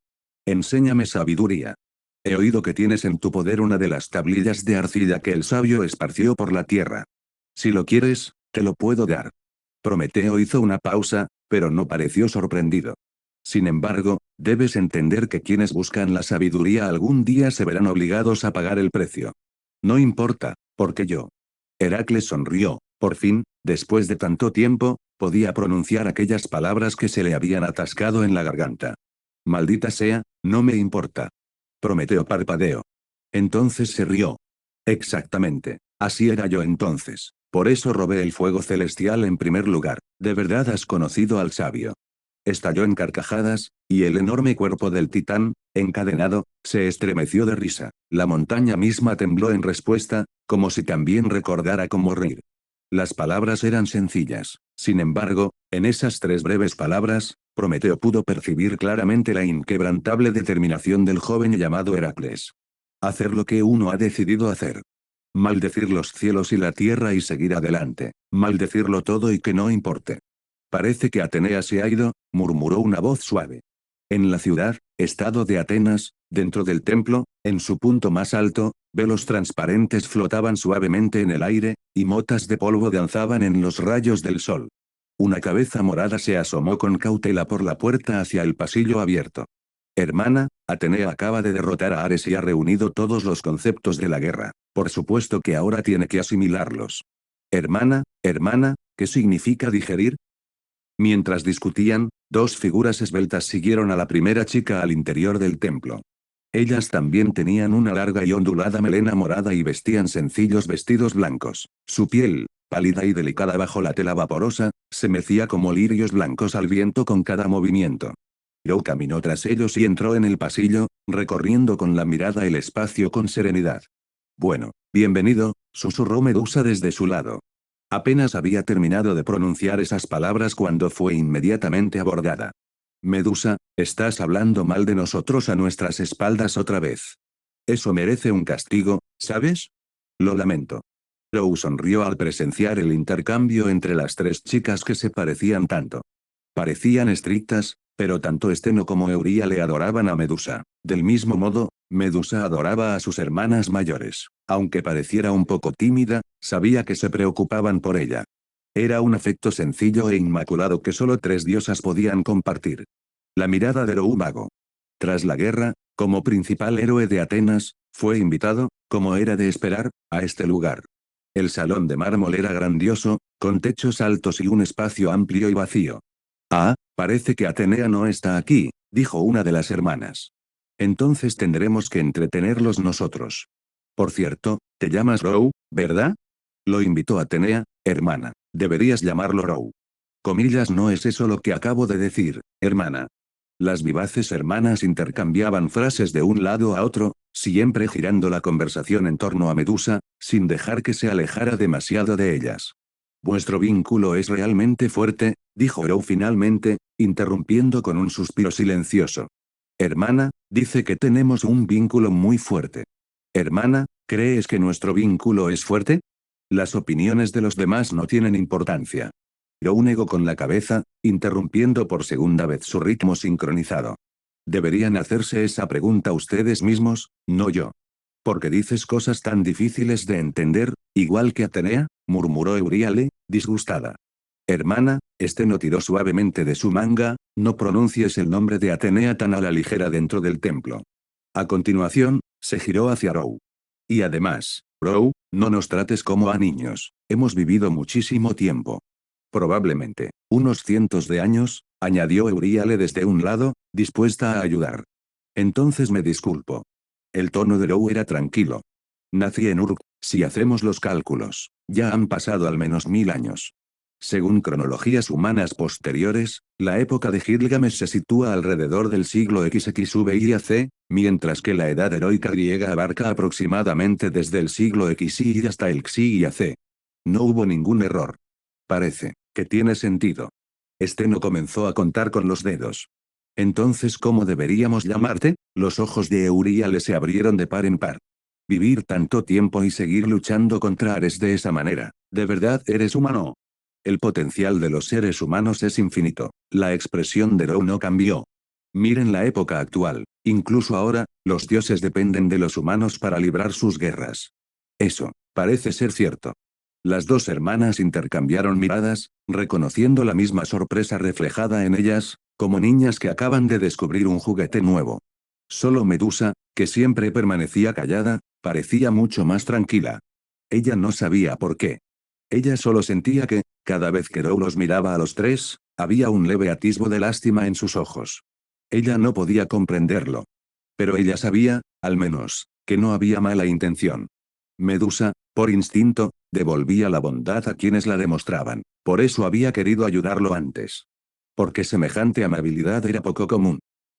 B: Enséñame sabiduría. He oído que tienes en tu poder una de las tablillas de arcilla que el sabio esparció por la tierra. Si lo quieres, te lo puedo dar. Prometeo hizo una pausa, pero no pareció sorprendido. Sin embargo, debes entender que quienes buscan la sabiduría algún día se verán obligados a pagar el precio. No importa, porque yo. Heracles sonrió, por fin, después de tanto tiempo, podía pronunciar aquellas palabras que se le habían atascado en la garganta. Maldita sea, no me importa. Prometeo parpadeó. Entonces se rió. Exactamente, así era yo entonces. Por eso robé el fuego celestial en primer lugar. ¿De verdad has conocido al sabio? Estalló en carcajadas, y el enorme cuerpo del titán, encadenado, se estremeció de risa. La montaña misma tembló en respuesta, como si también recordara cómo reír. Las palabras eran sencillas. Sin embargo, en esas 3 breves palabras, Prometeo pudo percibir claramente la inquebrantable determinación del joven llamado Heracles. Hacer lo que uno ha decidido hacer. Maldecir los cielos y la tierra y seguir adelante. Maldecirlo todo y que no importe. Parece que Atenea se ha ido, murmuró una voz suave. En la ciudad, estado de Atenas, dentro del templo, en su punto más alto, velos transparentes flotaban suavemente en el aire, y motas de polvo danzaban en los rayos del sol. Una cabeza morada se asomó con cautela por la puerta hacia el pasillo abierto. Hermana, Atenea acaba de derrotar a Ares y ha reunido todos los conceptos de la guerra. Por supuesto que ahora tiene que asimilarlos. Hermana, ¿qué significa digerir? Mientras discutían, 2 figuras esbeltas siguieron a la primera chica al interior del templo. Ellas también tenían una larga y ondulada melena morada y vestían sencillos vestidos blancos. Su piel, pálida y delicada bajo la tela vaporosa, se mecía como lirios blancos al viento con cada movimiento. Joe caminó tras ellos y entró en el pasillo, recorriendo con la mirada el espacio con serenidad. Bueno, bienvenido, susurró Medusa desde su lado. Apenas había terminado de pronunciar esas palabras cuando fue inmediatamente abordada. Medusa, estás hablando mal de nosotros a nuestras espaldas otra vez. Eso merece un castigo, ¿sabes? Lo lamento. Rose sonrió al presenciar el intercambio entre las 3 chicas que se parecían tanto. Parecían estrictas, pero tanto Steno como Euría le adoraban a Medusa. Del mismo modo, Medusa adoraba a sus hermanas mayores. Aunque pareciera un poco tímida, sabía que se preocupaban por ella. Era un afecto sencillo e inmaculado que solo 3 diosas podían compartir. La mirada de Rou vagó. Tras la guerra, como principal héroe de Atenas, fue invitado, como era de esperar, a este lugar. El salón de mármol era grandioso, con techos altos y un espacio amplio y vacío. Ah, parece que Atenea no está aquí, dijo una de las hermanas. Entonces tendremos que entretenerlos nosotros. Por cierto, te llamas Rou, ¿verdad? Lo invitó Atenea, hermana. Deberías llamarlo Rou. Comillas, no es eso lo que acabo de decir, hermana. Las vivaces hermanas intercambiaban frases de un lado a otro, siempre girando la conversación en torno a Medusa, sin dejar que se alejara demasiado de ellas. Vuestro vínculo es realmente fuerte, dijo Rou finalmente, interrumpiendo con un suspiro silencioso. Hermana, dice que tenemos un vínculo muy fuerte. Hermana, ¿crees que nuestro vínculo es fuerte? Las opiniones de los demás no tienen importancia. Rou negó con la cabeza, interrumpiendo por segunda vez su ritmo sincronizado. Deberían hacerse esa pregunta ustedes mismos, no yo. ¿Por qué dices cosas tan difíciles de entender, igual que Atenea? Murmuró Euríale, disgustada. Hermana, Steno tiró suavemente de su manga, no pronuncies el nombre de Atenea tan a la ligera dentro del templo. A continuación, se giró hacia Rou. Y además, Rou, no nos trates como a niños, hemos vivido muchísimo tiempo. Probablemente, unos cientos de años, añadió Euríale desde un lado, dispuesta a ayudar. Entonces me disculpo. El tono de Rou era tranquilo. Nací en Uruk, si hacemos los cálculos, ya han pasado al menos 1000 años. Según cronologías humanas posteriores, la época de Gilgamesh se sitúa alrededor del siglo XXVIAC, mientras que la edad heroica griega abarca aproximadamente desde el siglo XY hasta el XIAC. No hubo ningún error. Parece que tiene sentido. Steno comenzó a contar con los dedos. Entonces, ¿cómo deberíamos llamarte? Los ojos de Euríale se abrieron de par en par. Vivir tanto tiempo y seguir luchando contra Ares de esa manera, ¿de verdad eres humano? El potencial de los seres humanos es infinito. La expresión de Rou no cambió. Miren la época actual. Incluso ahora, los dioses dependen de los humanos para librar sus guerras. Eso, parece ser cierto. Las dos hermanas intercambiaron miradas, reconociendo la misma sorpresa reflejada en ellas, como niñas que acaban de descubrir un juguete nuevo. Solo Medusa, que siempre permanecía callada, parecía mucho más tranquila. Ella no sabía por qué. Ella solo sentía que, cada vez que Rou los miraba a los tres, había un leve atisbo de lástima en sus ojos. Ella no podía comprenderlo. Pero ella sabía, al menos, que no había mala intención. Medusa, por instinto, devolvía la bondad a quienes la demostraban, por eso había querido ayudarlo antes. Porque semejante amabilidad era poco común.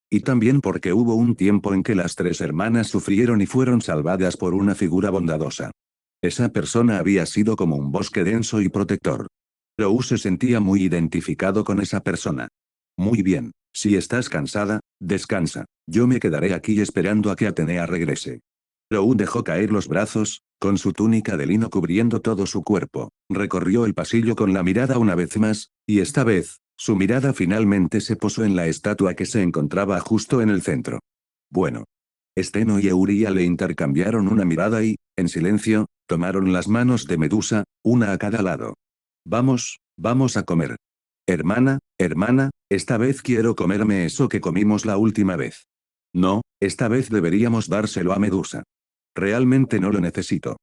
B: Y también porque hubo un tiempo en que las tres hermanas sufrieron y fueron salvadas por una figura bondadosa. Esa persona había sido como un bosque denso y protector. Rou se sentía muy identificado con esa persona. Muy bien, si estás cansada, descansa. Yo me quedaré aquí esperando a que Atenea regrese. Rou dejó caer los brazos, con su túnica de lino cubriendo todo su cuerpo, recorrió el pasillo con la mirada una vez más, y esta vez, su mirada finalmente se posó en la estatua que se encontraba justo en el centro. Bueno. Steno y Euria le intercambiaron una mirada y, en silencio, tomaron las manos de Medusa, una a cada lado. Vamos, vamos a comer. Hermana, esta vez quiero comerme eso que comimos la última vez. No, esta vez deberíamos dárselo a Medusa. Realmente no lo necesito.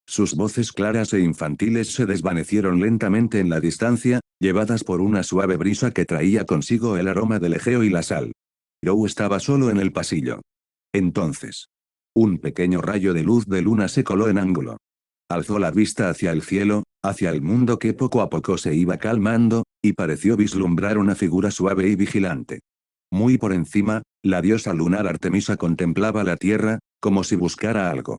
B: Sus voces claras e infantiles se desvanecieron lentamente en la distancia, llevadas por una suave brisa que traía consigo el aroma del Egeo y la sal. Rou estaba solo en el pasillo. Entonces, un pequeño rayo de luz de luna se coló en ángulo. Alzó la vista hacia el cielo, hacia el mundo que poco a poco se iba calmando, y pareció vislumbrar una figura suave y vigilante. Muy por encima, la diosa lunar Artemisa contemplaba la tierra, como si buscara algo.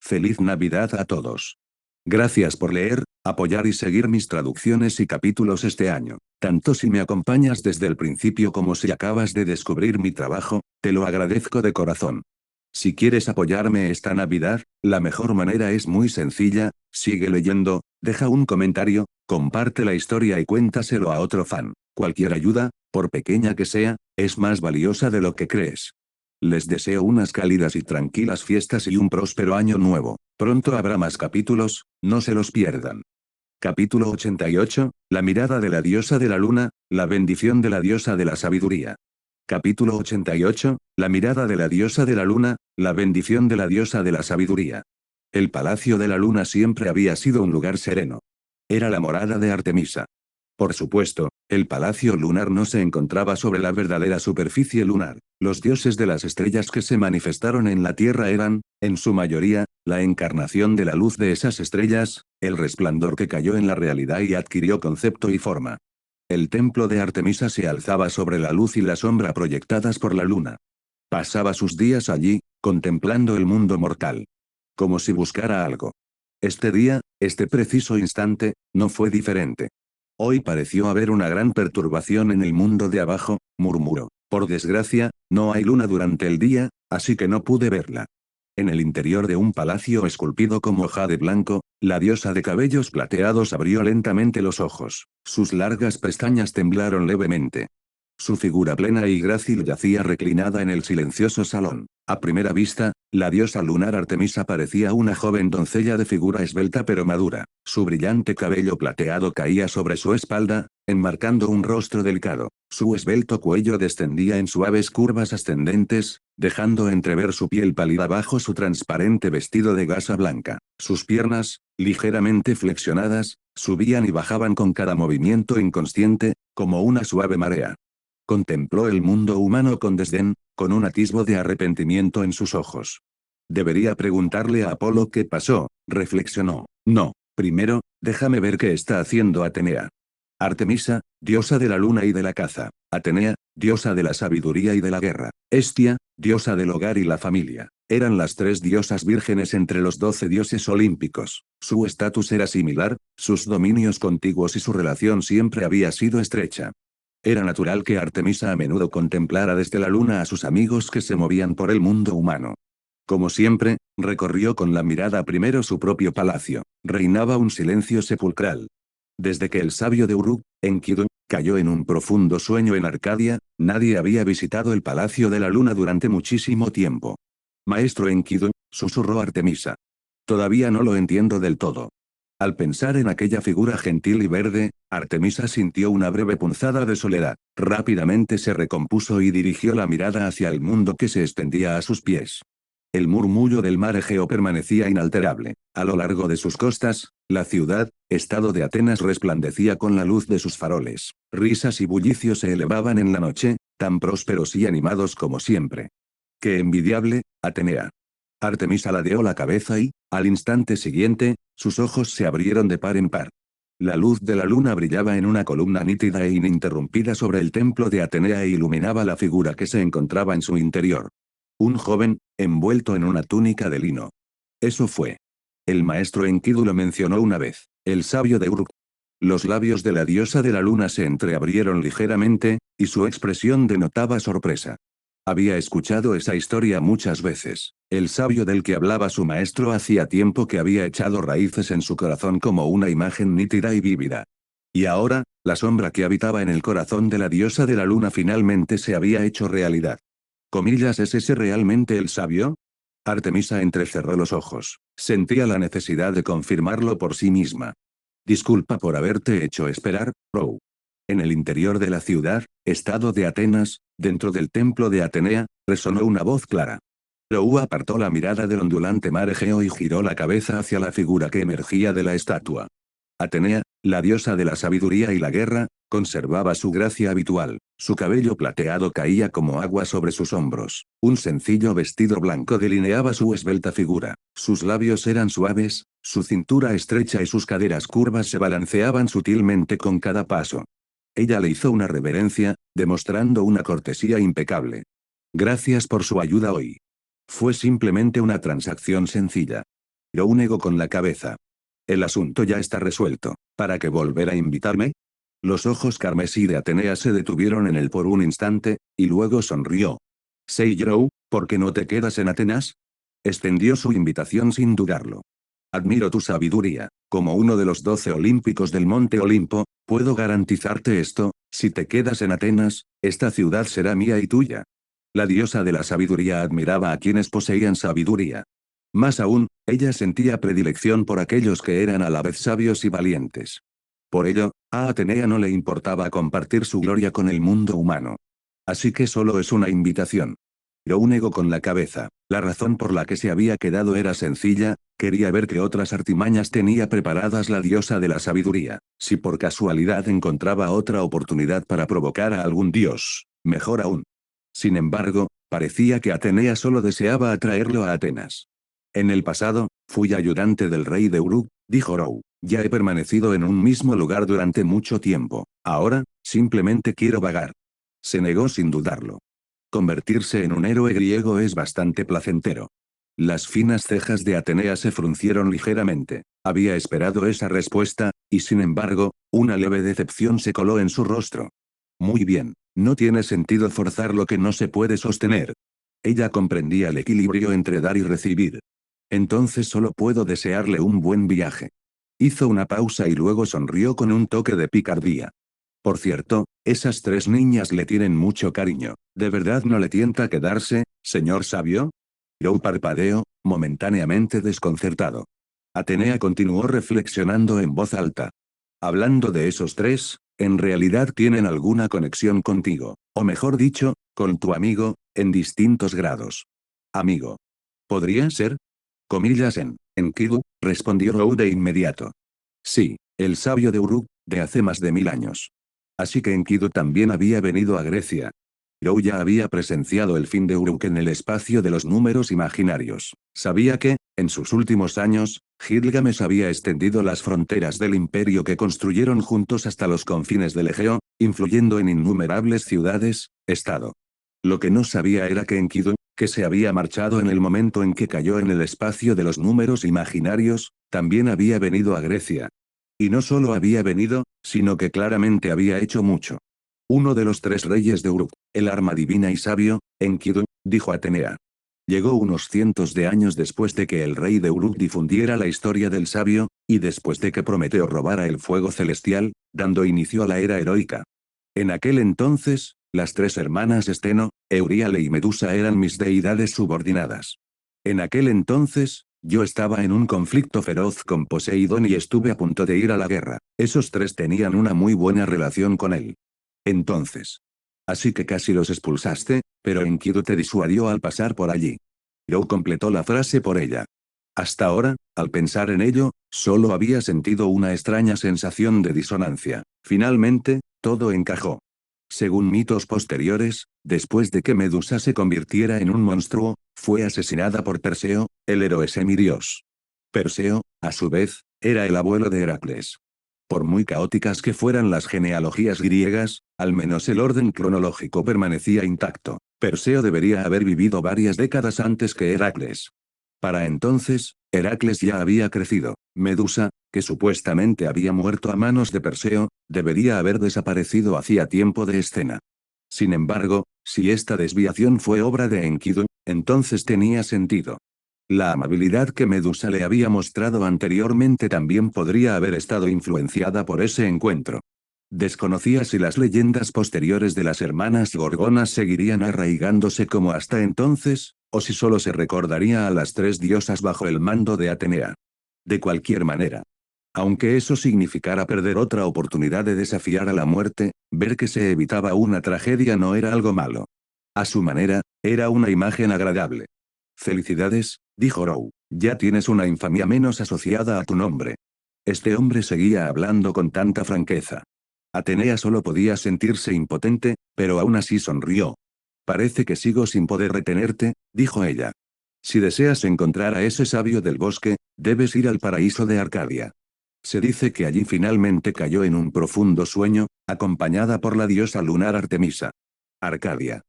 B: Feliz Navidad a todos. Gracias por leer, apoyar y seguir mis traducciones y capítulos este año. Tanto si me acompañas desde el principio como si acabas de descubrir mi trabajo, te lo agradezco de corazón. Si quieres apoyarme esta Navidad, la mejor manera es muy sencilla, sigue leyendo, deja un comentario, comparte la historia y cuéntaselo a otro fan. Cualquier ayuda, por pequeña que sea, es más valiosa de lo que crees. Les deseo unas cálidas y tranquilas fiestas y un próspero año nuevo. Pronto habrá más capítulos, no se los pierdan. Capítulo 88, la mirada de la diosa de la luna, la bendición de la diosa de la sabiduría. Capítulo 88, la mirada de la diosa de la luna, la bendición de la diosa de la sabiduría. El palacio de la luna siempre había sido un lugar sereno. Era la morada de Artemisa. Por supuesto, el palacio lunar no se encontraba sobre la verdadera superficie lunar. Los dioses de las estrellas que se manifestaron en la Tierra eran, en su mayoría, la encarnación de la luz de esas estrellas, el resplandor que cayó en la realidad y adquirió concepto y forma. El templo de Artemisa se alzaba sobre la luz y la sombra proyectadas por la luna. Pasaba sus días allí, contemplando el mundo mortal. Como si buscara algo. Este día, este preciso instante, no fue diferente. Hoy pareció haber una gran perturbación en el mundo de abajo, murmuró. Por desgracia, no hay luna durante el día, así que no pude verla. En el interior de un palacio esculpido como jade blanco, la diosa de cabellos plateados abrió lentamente los ojos. Sus largas pestañas temblaron levemente. Su figura plena y grácil yacía reclinada en el silencioso salón. A primera vista, la diosa lunar Artemisa parecía una joven doncella de figura esbelta pero madura. Su brillante cabello plateado caía sobre su espalda, enmarcando un rostro delicado. Su esbelto cuello descendía en suaves curvas ascendentes, dejando entrever su piel pálida bajo su transparente vestido de gasa blanca. Sus piernas, ligeramente flexionadas, subían y bajaban con cada movimiento inconsciente, como una suave marea. Contempló el mundo humano con desdén, con un atisbo de arrepentimiento en sus ojos. Debería preguntarle a Apolo qué pasó, reflexionó. No, primero, déjame ver qué está haciendo Atenea. Artemisa, diosa de la luna y de la caza. Atenea, diosa de la sabiduría y de la guerra. Hestia, diosa del hogar y la familia. Eran las tres diosas vírgenes entre los 12 dioses olímpicos. Su estatus era similar, sus dominios contiguos y su relación siempre había sido estrecha. Era natural que Artemisa a menudo contemplara desde la luna a sus amigos que se movían por el mundo humano. Como siempre, recorrió con la mirada primero su propio palacio. Reinaba un silencio sepulcral. Desde que el sabio de Uruk, Enkidu, Cayó en un profundo sueño en Arcadia, nadie había visitado el Palacio de la Luna durante muchísimo tiempo. Maestro Enkidu, susurró Artemisa. Todavía no lo entiendo del todo. Al pensar en aquella figura gentil y verde, Artemisa sintió una breve punzada de soledad. Rápidamente se recompuso y dirigió la mirada hacia el mundo que se extendía a sus pies. El murmullo del mar Egeo permanecía inalterable. A lo largo de sus costas, la ciudad, estado de Atenas resplandecía con la luz de sus faroles. Risas y bullicios se elevaban en la noche, tan prósperos y animados como siempre. ¡Qué envidiable, Atenea! Artemisa ladeó la cabeza y, al instante siguiente, sus ojos se abrieron de par en par. La luz de la luna brillaba en una columna nítida e ininterrumpida sobre el templo de Atenea e iluminaba la figura que se encontraba en su interior. Un joven, envuelto en una túnica de lino. Eso fue. El maestro Enkidu lo mencionó una vez, el sabio de Uruk. Los labios de la diosa de la luna se entreabrieron ligeramente, y su expresión denotaba sorpresa. Había escuchado esa historia muchas veces. El sabio del que hablaba su maestro hacía tiempo que había echado raíces en su corazón como una imagen nítida y vívida. Y ahora, la sombra que habitaba en el corazón de la diosa de la luna finalmente se había hecho realidad. Comillas, ¿es ese realmente el sabio? Artemisa entrecerró los ojos. Sentía la necesidad de confirmarlo por sí misma. Disculpa por haberte hecho esperar, Row. En el interior de la ciudad, estado de Atenas, dentro del templo de Atenea, resonó una voz clara. Row apartó la mirada del ondulante mar Egeo y giró la cabeza hacia la figura que emergía de la estatua. Atenea, la diosa de la sabiduría y la guerra, conservaba su gracia habitual. Su cabello plateado caía como agua sobre sus hombros. Un sencillo vestido blanco delineaba su esbelta figura. Sus labios eran suaves, su cintura estrecha y sus caderas curvas se balanceaban sutilmente con cada paso. Ella le hizo una reverencia, demostrando una cortesía impecable. Gracias por su ayuda hoy. Fue simplemente una transacción sencilla. Yo negó con la cabeza. El asunto ya está resuelto. ¿Para qué volver a invitarme? Los ojos carmesí de Atenea se detuvieron en él por un instante, y luego sonrió. Seiyou, ¿por qué no te quedas en Atenas? Extendió su invitación sin dudarlo. Admiro tu sabiduría. Como uno de los 12 olímpicos del Monte Olimpo, puedo garantizarte esto, si te quedas en Atenas, esta ciudad será mía y tuya. La diosa de la sabiduría admiraba a quienes poseían sabiduría. Más aún, ella sentía predilección por aquellos que eran a la vez sabios y valientes. Por ello, a Atenea no le importaba compartir su gloria con el mundo humano. Así que solo es una invitación. Yo negó con la cabeza. La razón por la que se había quedado era sencilla, quería ver qué otras artimañas tenía preparadas la diosa de la sabiduría. Si por casualidad encontraba otra oportunidad para provocar a algún dios, mejor aún. Sin embargo, parecía que Atenea solo deseaba atraerlo a Atenas. En el pasado, fui ayudante del rey de Uruk, dijo Row. Ya he permanecido en un mismo lugar durante mucho tiempo. Ahora, simplemente quiero vagar. Se negó sin dudarlo. Convertirse en un héroe griego es bastante placentero. Las finas cejas de Atenea se fruncieron ligeramente. Había esperado esa respuesta, y sin embargo, una leve decepción se coló en su rostro. Muy bien, no tiene sentido forzar lo que no se puede sostener. Ella comprendía el equilibrio entre dar y recibir. Entonces solo puedo desearle un buen viaje. Hizo una pausa y luego sonrió con un toque de picardía. Por cierto, esas 3 niñas le tienen mucho cariño. ¿De verdad no le tienta quedarse, señor sabio? Yo parpadeó, momentáneamente desconcertado. Atenea continuó reflexionando en voz alta. Hablando de esos 3, en realidad tienen alguna conexión contigo, o mejor dicho, con tu amigo, en distintos grados. Amigo. ¿Podría ser? Comillas en Enkidu, respondió Row de inmediato. Sí, el sabio de Uruk, de hace más de 1000 años. Así que Enkidu también había venido a Grecia. Row ya había presenciado el fin de Uruk en el espacio de los números imaginarios. Sabía que, en sus últimos años, Gilgamesh había extendido las fronteras del imperio que construyeron juntos hasta los confines del Egeo, influyendo en innumerables ciudades, estado. Lo que no sabía era que Enkidu, que se había marchado en el momento en que cayó en el espacio de los números imaginarios, también había venido a Grecia. Y no solo había venido, sino que claramente había hecho mucho. Uno de los 3 reyes de Uruk, el arma divina y sabio, Enkidu, dijo Atenea. Llegó unos cientos de años después de que el rey de Uruk difundiera la historia del sabio, y después de que Prometeo robara el fuego celestial, dando inicio a la era heroica. En aquel entonces, las tres hermanas Steno, Euríale y Medusa eran mis deidades subordinadas. En aquel entonces, yo estaba en un conflicto feroz con Poseidón y estuve a punto de ir a la guerra. Esos tres tenían una muy buena relación con él. Entonces. Así que casi los expulsaste, pero Enkidu te disuadió al pasar por allí. Yo completó la frase por ella. Hasta ahora, al pensar en ello, solo había sentido una extraña sensación de disonancia. Finalmente, todo encajó. Según mitos posteriores, después de que Medusa se convirtiera en un monstruo, fue asesinada por Perseo, el héroe semidios. Perseo, a su vez, era el abuelo de Heracles. Por muy caóticas que fueran las genealogías griegas, al menos el orden cronológico permanecía intacto. Perseo debería haber vivido varias décadas antes que Heracles. Para entonces, Heracles ya había crecido. Medusa, que supuestamente había muerto a manos de Perseo, debería haber desaparecido hacía tiempo de escena. Sin embargo, si esta desviación fue obra de Enkidu, entonces tenía sentido. La amabilidad que Medusa le había mostrado anteriormente también podría haber estado influenciada por ese encuentro. Desconocía si las leyendas posteriores de las hermanas Gorgonas seguirían arraigándose como hasta entonces, o si solo se recordaría a las tres diosas bajo el mando de Atenea. De cualquier manera. Aunque eso significara perder otra oportunidad de desafiar a la muerte, ver que se evitaba una tragedia no era algo malo. A su manera, era una imagen agradable. Felicidades, dijo Row, ya tienes una infamia menos asociada a tu nombre. Este hombre seguía hablando con tanta franqueza. Atenea solo podía sentirse impotente, pero aún así sonrió. Parece que sigo sin poder retenerte, dijo ella. Si deseas encontrar a ese sabio del bosque, debes ir al paraíso de Arcadia. Se dice que allí finalmente cayó en un profundo sueño, acompañada por la diosa lunar Artemisa. Arcadia.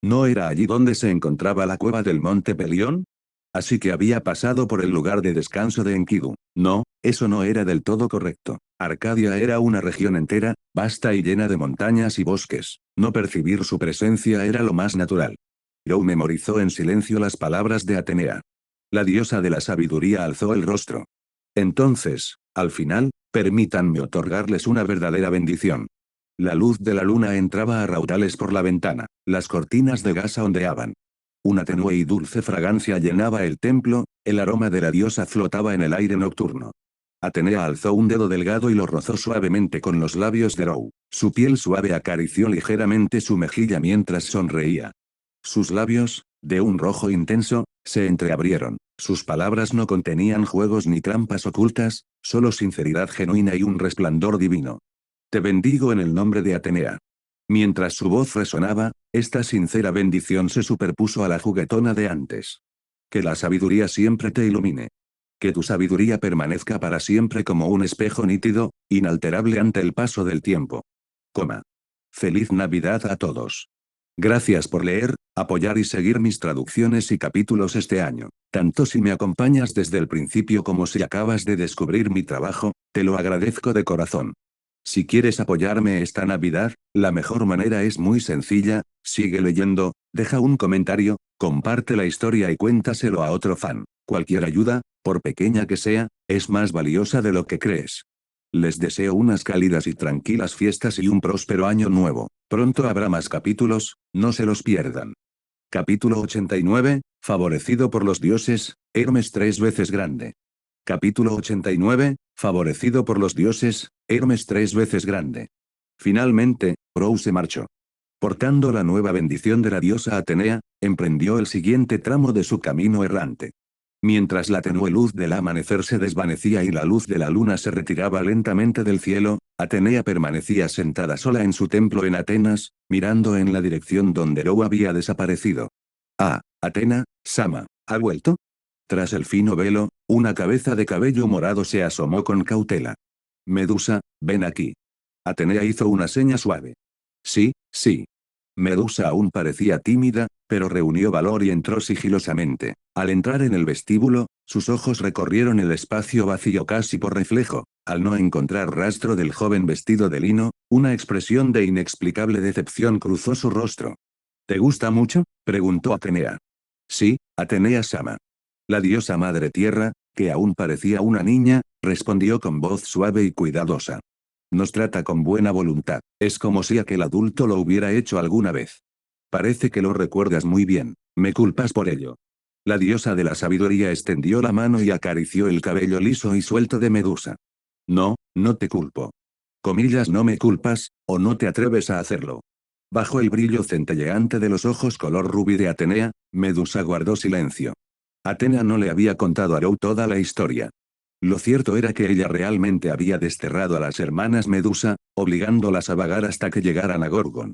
B: ¿No era allí donde se encontraba la cueva del monte Pelión? Así que había pasado por el lugar de descanso de Enkidu. No, eso no era del todo correcto. Arcadia era una región entera, vasta y llena de montañas y bosques. No percibir su presencia era lo más natural. Joe memorizó en silencio las palabras de Atenea. La diosa de la sabiduría alzó el rostro. Entonces, al final, permítanme otorgarles una verdadera bendición. La luz de la luna entraba a raudales por la ventana. Las cortinas de gasa ondeaban. Una tenue y dulce fragancia llenaba el templo, el aroma de la diosa flotaba en el aire nocturno. Atenea alzó un dedo delgado y lo rozó suavemente con los labios de Row. Su piel suave acarició ligeramente su mejilla mientras sonreía. Sus labios, de un rojo intenso, se entreabrieron. Sus palabras no contenían juegos ni trampas ocultas, solo sinceridad genuina y un resplandor divino. Te bendigo en el nombre de Atenea. Mientras su voz resonaba, esta sincera bendición se superpuso a la juguetona de antes. Que la sabiduría siempre te ilumine. Que tu sabiduría permanezca para siempre como un espejo nítido, inalterable ante el paso del tiempo. Coma. Feliz Navidad a todos. Gracias por leer, apoyar y seguir mis traducciones y capítulos este año. Tanto si me acompañas desde el principio como si acabas de descubrir mi trabajo, te lo agradezco de corazón. Si quieres apoyarme esta Navidad, la mejor manera es muy sencilla, sigue leyendo, deja un comentario, comparte la historia y cuéntaselo a otro fan. Cualquier ayuda, por pequeña que sea, es más valiosa de lo que crees. Les deseo unas cálidas y tranquilas fiestas y un próspero año nuevo. Pronto habrá más capítulos, no se los pierdan. Capítulo 89, favorecido por los dioses, Hermes tres veces grande. Capítulo 89, favorecido por los dioses, Hermes tres veces grande. Finalmente, Row se marchó. Portando la nueva bendición de la diosa Atenea, emprendió el siguiente tramo de su camino errante. Mientras la tenue luz del amanecer se desvanecía y la luz de la luna se retiraba lentamente del cielo, Atenea permanecía sentada sola en su templo en Atenas, mirando en la dirección donde Row había desaparecido. Ah, Atena, Sama, ¿ha vuelto? Tras el fino velo, una cabeza de cabello morado se asomó con cautela. Medusa, ven aquí. Atenea hizo una seña suave. Sí, sí. Medusa aún parecía tímida, pero reunió valor y entró sigilosamente. Al entrar en el vestíbulo, sus ojos recorrieron el espacio vacío casi por reflejo. Al no encontrar rastro del joven vestido de lino, una expresión de inexplicable decepción cruzó su rostro. ¿Te gusta mucho?, preguntó Atenea. Sí, Atenea Sama. La diosa madre tierra, que aún parecía una niña, respondió con voz suave y cuidadosa. Nos trata con buena voluntad. Es como si aquel adulto lo hubiera hecho alguna vez. Parece que lo recuerdas muy bien. ¿Me culpas por ello? La diosa de la sabiduría extendió la mano y acarició el cabello liso y suelto de Medusa. No, no te culpo. Comillas, no me culpas, o no te atreves a hacerlo. Bajo el brillo centelleante de los ojos color rubí de Atenea, Medusa guardó silencio. Atenea no le había contado a Rou toda la historia. Lo cierto era que ella realmente había desterrado a las hermanas Medusa, obligándolas a vagar hasta que llegaran a Gorgon.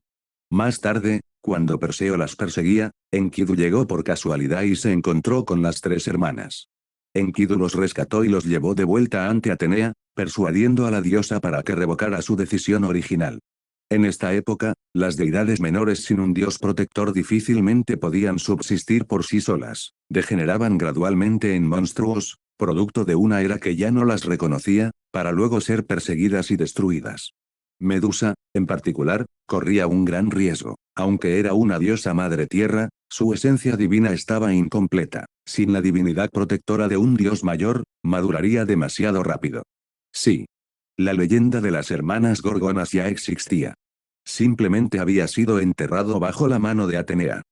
B: Más tarde, cuando Perseo las perseguía, Enkidu llegó por casualidad y se encontró con las tres hermanas. Enkidu los rescató y los llevó de vuelta ante Atenea, persuadiendo a la diosa para que revocara su decisión original. En esta época, las deidades menores sin un dios protector difícilmente podían subsistir por sí solas. Degeneraban gradualmente en monstruos, producto de una era que ya no las reconocía, para luego ser perseguidas y destruidas. Medusa, en particular, corría un gran riesgo. Aunque era una diosa madre tierra, su esencia divina estaba incompleta. Sin la divinidad protectora de un dios mayor, maduraría demasiado rápido. Sí. La leyenda de las hermanas Gorgonas ya existía. Simplemente había sido enterrado bajo la mano de Atenea.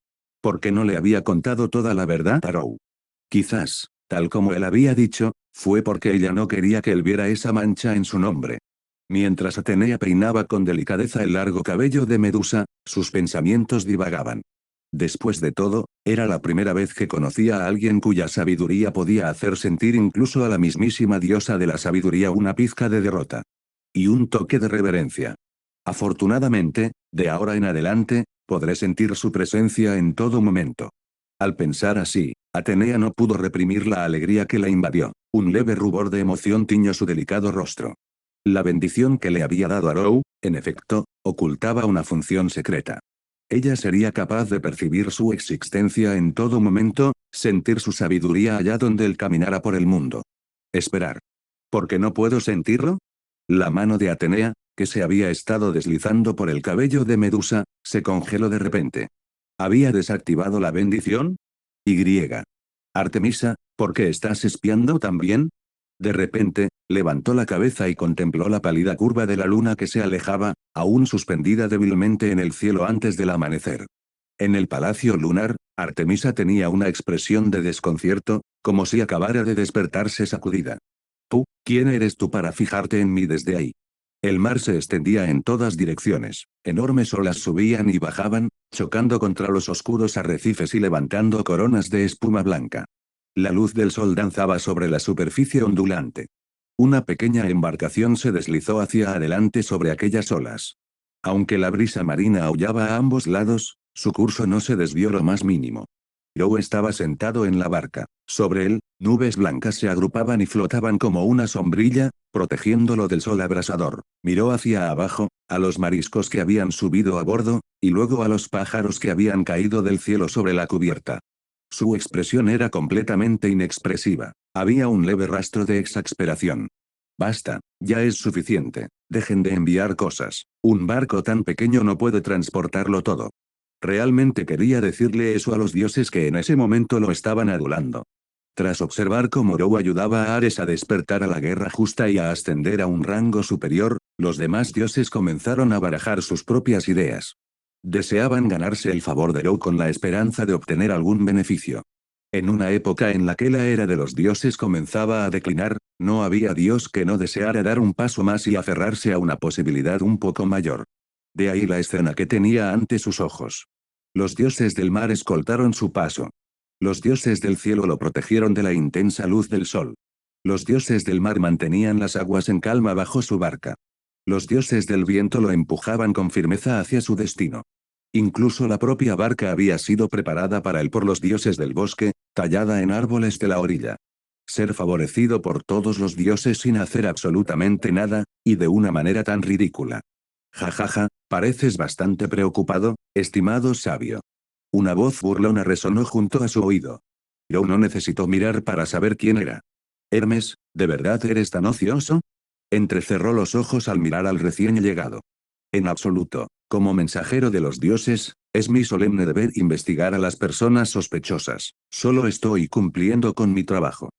B: ¿Por qué no le había contado toda la verdad a Rou? Quizás, tal como él había dicho, fue porque ella no quería que él viera esa mancha en su nombre. Mientras Atenea peinaba con delicadeza el largo cabello de Medusa, sus pensamientos divagaban. Después de todo, era la primera vez que conocía a alguien cuya sabiduría podía hacer sentir incluso a la mismísima diosa de la sabiduría una pizca de derrota. Y un toque de reverencia. Afortunadamente, de ahora en adelante, podré sentir su presencia en todo momento. Al pensar así, Atenea no pudo reprimir la alegría que la invadió. Un leve rubor de emoción tiñó su delicado rostro. La bendición que le había dado a Rou, en efecto, ocultaba una función secreta. Ella sería capaz de percibir su existencia en todo momento, sentir su sabiduría allá donde él caminara por el mundo. Esperar. ¿Por qué no puedo sentirlo? La mano de Atenea, que se había estado deslizando por el cabello de Medusa, se congeló de repente. ¿Había desactivado la bendición? Y. Artemisa, ¿por qué estás espiando también? De repente, levantó la cabeza y contempló la pálida curva de la luna que se alejaba, aún suspendida débilmente en el cielo antes del amanecer. En el palacio lunar, Artemisa tenía una expresión de desconcierto, como si acabara de despertarse sacudida. ¿Tú, quién eres tú para fijarte en mí desde ahí? El mar se extendía en todas direcciones, enormes olas subían y bajaban, chocando contra los oscuros arrecifes y levantando coronas de espuma blanca. La luz del sol danzaba sobre la superficie ondulante. Una pequeña embarcación se deslizó hacia adelante sobre aquellas olas. Aunque la brisa marina aullaba a ambos lados, su curso no se desvió lo más mínimo. Rou estaba sentado en la barca. Sobre él, nubes blancas se agrupaban y flotaban como una sombrilla, protegiéndolo del sol abrasador. Miró hacia abajo, a los mariscos que habían subido a bordo, y luego a los pájaros que habían caído del cielo sobre la cubierta. Su expresión era completamente inexpresiva. Había un leve rastro de exasperación. Basta, ya es suficiente. Dejen de enviar cosas. Un barco tan pequeño no puede transportarlo todo. Realmente quería decirle eso a los dioses que en ese momento lo estaban adulando. Tras observar cómo Rou ayudaba a Ares a despertar a la guerra justa y a ascender a un rango superior, los demás dioses comenzaron a barajar sus propias ideas. Deseaban ganarse el favor de Rou con la esperanza de obtener algún beneficio. En una época en la que la era de los dioses comenzaba a declinar, no había dios que no deseara dar un paso más y aferrarse a una posibilidad un poco mayor. De ahí la escena que tenía ante sus ojos. Los dioses del mar escoltaron su paso. Los dioses del cielo lo protegieron de la intensa luz del sol. Los dioses del mar mantenían las aguas en calma bajo su barca. Los dioses del viento lo empujaban con firmeza hacia su destino. Incluso la propia barca había sido preparada para él por los dioses del bosque, tallada en árboles de la orilla. Ser favorecido por todos los dioses sin hacer absolutamente nada, y de una manera tan ridícula. Jajaja, pareces bastante preocupado, estimado sabio. Una voz burlona resonó junto a su oído. Rou no necesitó mirar para saber quién era. Hermes, ¿de verdad eres tan ocioso? Entrecerró los ojos al mirar al recién llegado. En absoluto, como mensajero de los dioses, es mi solemne deber investigar a las personas sospechosas. Solo estoy cumpliendo con mi trabajo.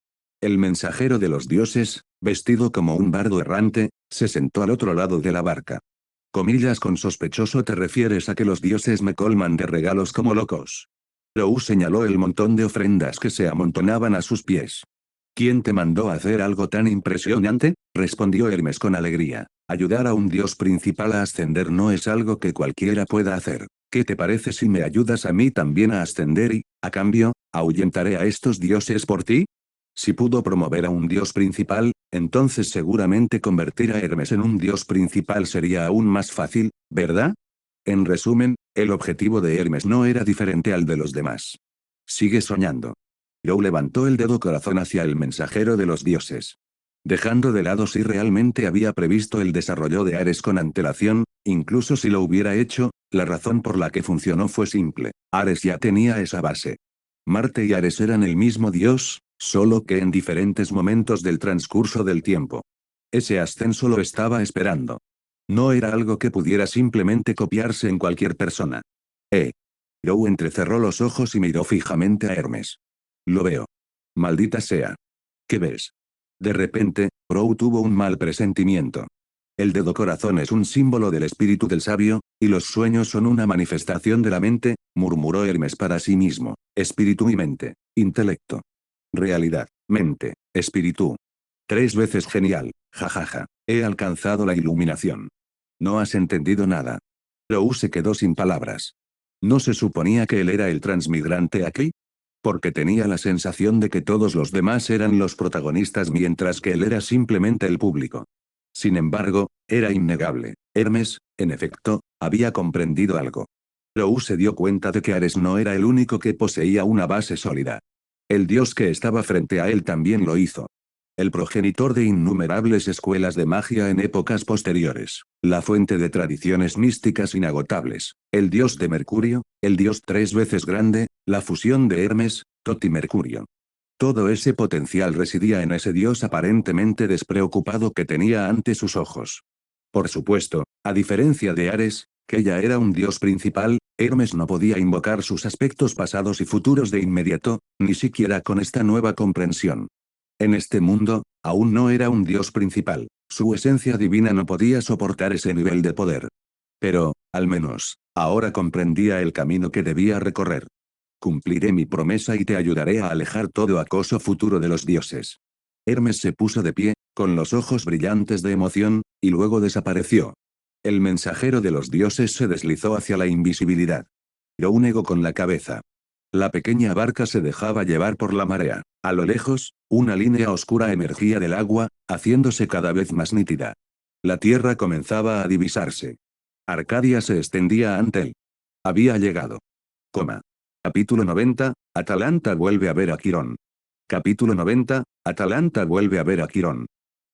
B: El mensajero de los dioses, vestido como un bardo errante, se sentó al otro lado de la barca. Comillas con sospechoso te refieres a que los dioses me colman de regalos como locos. Rou señaló el montón de ofrendas que se amontonaban a sus pies. ¿Quién te mandó a hacer algo tan impresionante? Respondió Hermes con alegría. Ayudar a un dios principal a ascender no es algo que cualquiera pueda hacer. ¿Qué te parece si me ayudas a mí también a ascender y, a cambio, ahuyentaré a estos dioses por ti? Si pudo promover a un dios principal, entonces seguramente convertir a Hermes en un dios principal sería aún más fácil, ¿verdad? En resumen, el objetivo de Hermes no era diferente al de los demás. Sigue soñando. Joe levantó el dedo corazón hacia el mensajero de los dioses. Dejando de lado si realmente había previsto el desarrollo de Ares con antelación, incluso si lo hubiera hecho, la razón por la que funcionó fue simple. Ares ya tenía esa base. Marte y Ares eran el mismo dios, solo que en diferentes momentos del transcurso del tiempo. Ese ascenso lo estaba esperando. No era algo que pudiera simplemente copiarse en cualquier persona. Joe entrecerró los ojos y miró fijamente a Hermes. Lo veo. Maldita sea. ¿Qué ves? De repente, Crow tuvo un mal presentimiento. El dedo corazón es un símbolo del espíritu del sabio, y los sueños son una manifestación de la mente, murmuró Hermes para sí mismo. Espíritu y mente, intelecto. Realidad, mente, espíritu. 3 veces genial, jajaja, he alcanzado la iluminación. No has entendido nada. Crow se quedó sin palabras. ¿No se suponía que él era el transmigrante aquí? Porque tenía la sensación de que todos los demás eran los protagonistas mientras que él era simplemente el público. Sin embargo, era innegable. Hermes, en efecto, había comprendido algo. Rou se dio cuenta de que Ares no era el único que poseía una base sólida. El dios que estaba frente a él también lo hizo. El progenitor de innumerables escuelas de magia en épocas posteriores, la fuente de tradiciones místicas inagotables, el dios de Mercurio, el dios 3 veces grande, la fusión de Hermes, Tot y Mercurio. Todo ese potencial residía en ese dios aparentemente despreocupado que tenía ante sus ojos. Por supuesto, a diferencia de Ares, que ya era un dios principal, Hermes no podía invocar sus aspectos pasados y futuros de inmediato, ni siquiera con esta nueva comprensión. En este mundo, aún no era un dios principal, su esencia divina no podía soportar ese nivel de poder. Pero, al menos, ahora comprendía el camino que debía recorrer. Cumpliré mi promesa y te ayudaré a alejar todo acoso futuro de los dioses. Hermes se puso de pie, con los ojos brillantes de emoción, y luego desapareció. El mensajero de los dioses se deslizó hacia la invisibilidad. Joe negó con la cabeza. La pequeña barca se dejaba llevar por la marea. A lo lejos, una línea oscura emergía del agua, haciéndose cada vez más nítida. La tierra comenzaba a divisarse. Arcadia se extendía ante él. Había llegado. Capítulo 90, Atalanta vuelve a ver a Quirón. Capítulo 90, Atalanta vuelve a ver a Quirón.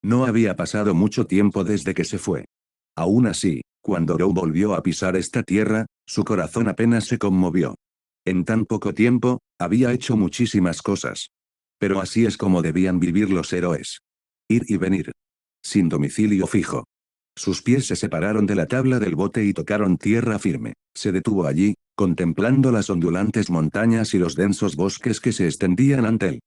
B: No había pasado mucho tiempo desde que se fue. Aún así, cuando Joe volvió a pisar esta tierra, su corazón apenas se conmovió. En tan poco tiempo, había hecho muchísimas cosas. Pero así es como debían vivir los héroes. Ir y venir. Sin domicilio fijo. Sus pies se separaron de la tabla del bote y tocaron tierra firme. Se detuvo allí, contemplando las ondulantes montañas y los densos bosques que se extendían ante él.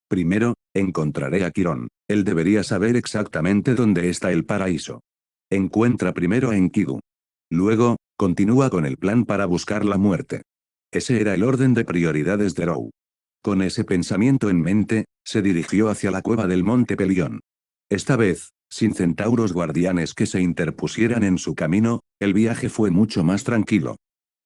B: Primero, encontraré a Quirón. Él debería saber exactamente dónde está el paraíso. Encuentra primero a Enkidu. Luego, continúa con el plan para buscar la muerte. Ese era el orden de prioridades de Rou. Con ese pensamiento en mente, se dirigió hacia la cueva del Monte Pelión. Esta vez, sin centauros guardianes que se interpusieran en su camino, el viaje fue mucho más tranquilo.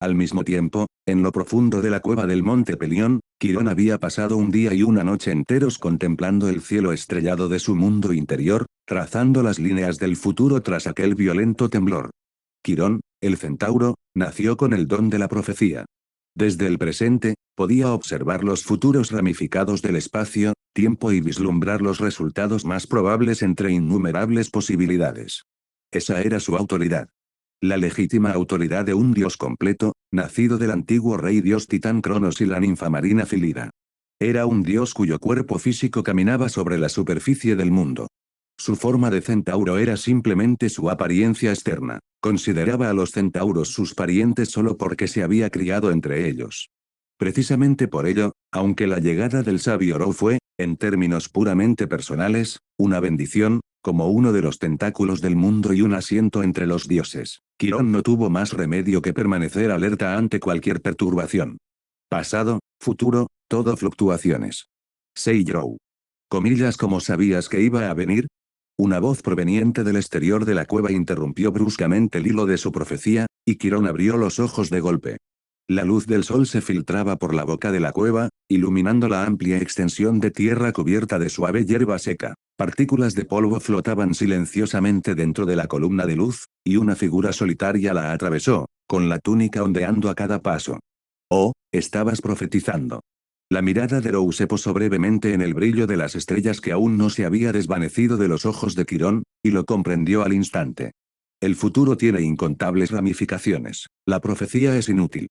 B: Al mismo tiempo, en lo profundo de la cueva del Monte Pelión, Quirón había pasado un día y una noche enteros contemplando el cielo estrellado de su mundo interior, trazando las líneas del futuro tras aquel violento temblor. Quirón, el centauro, nació con el don de la profecía. Desde el presente, podía observar los futuros ramificados del espacio, tiempo y vislumbrar los resultados más probables entre innumerables posibilidades. Esa era su autoridad. La legítima autoridad de un dios completo, nacido del antiguo rey dios titán Cronos y la ninfa marina Filida. Era un dios cuyo cuerpo físico caminaba sobre la superficie del mundo. Su forma de centauro era simplemente su apariencia externa. Consideraba a los centauros sus parientes solo porque se había criado entre ellos. Precisamente por ello, aunque la llegada del sabio Rou fue, En términos puramente personales, una bendición, como uno de los tentáculos del mundo y un asiento entre los dioses. Quirón no tuvo más remedio que permanecer alerta ante cualquier perturbación. Pasado, futuro, todo fluctuaciones. Seiyou. Comillas, ¿cómo sabías que iba a venir? Una voz proveniente del exterior de la cueva interrumpió bruscamente el hilo de su profecía, y Quirón abrió los ojos de golpe. La luz del sol se filtraba por la boca de la cueva, iluminando la amplia extensión de tierra cubierta de suave hierba seca. Partículas de polvo flotaban silenciosamente dentro de la columna de luz, y una figura solitaria la atravesó, con la túnica ondeando a cada paso. Oh, estabas profetizando. La mirada de Rou se posó brevemente en el brillo de las estrellas que aún no se había desvanecido de los ojos de Quirón, y lo comprendió al instante. El futuro tiene incontables ramificaciones. La profecía es inútil.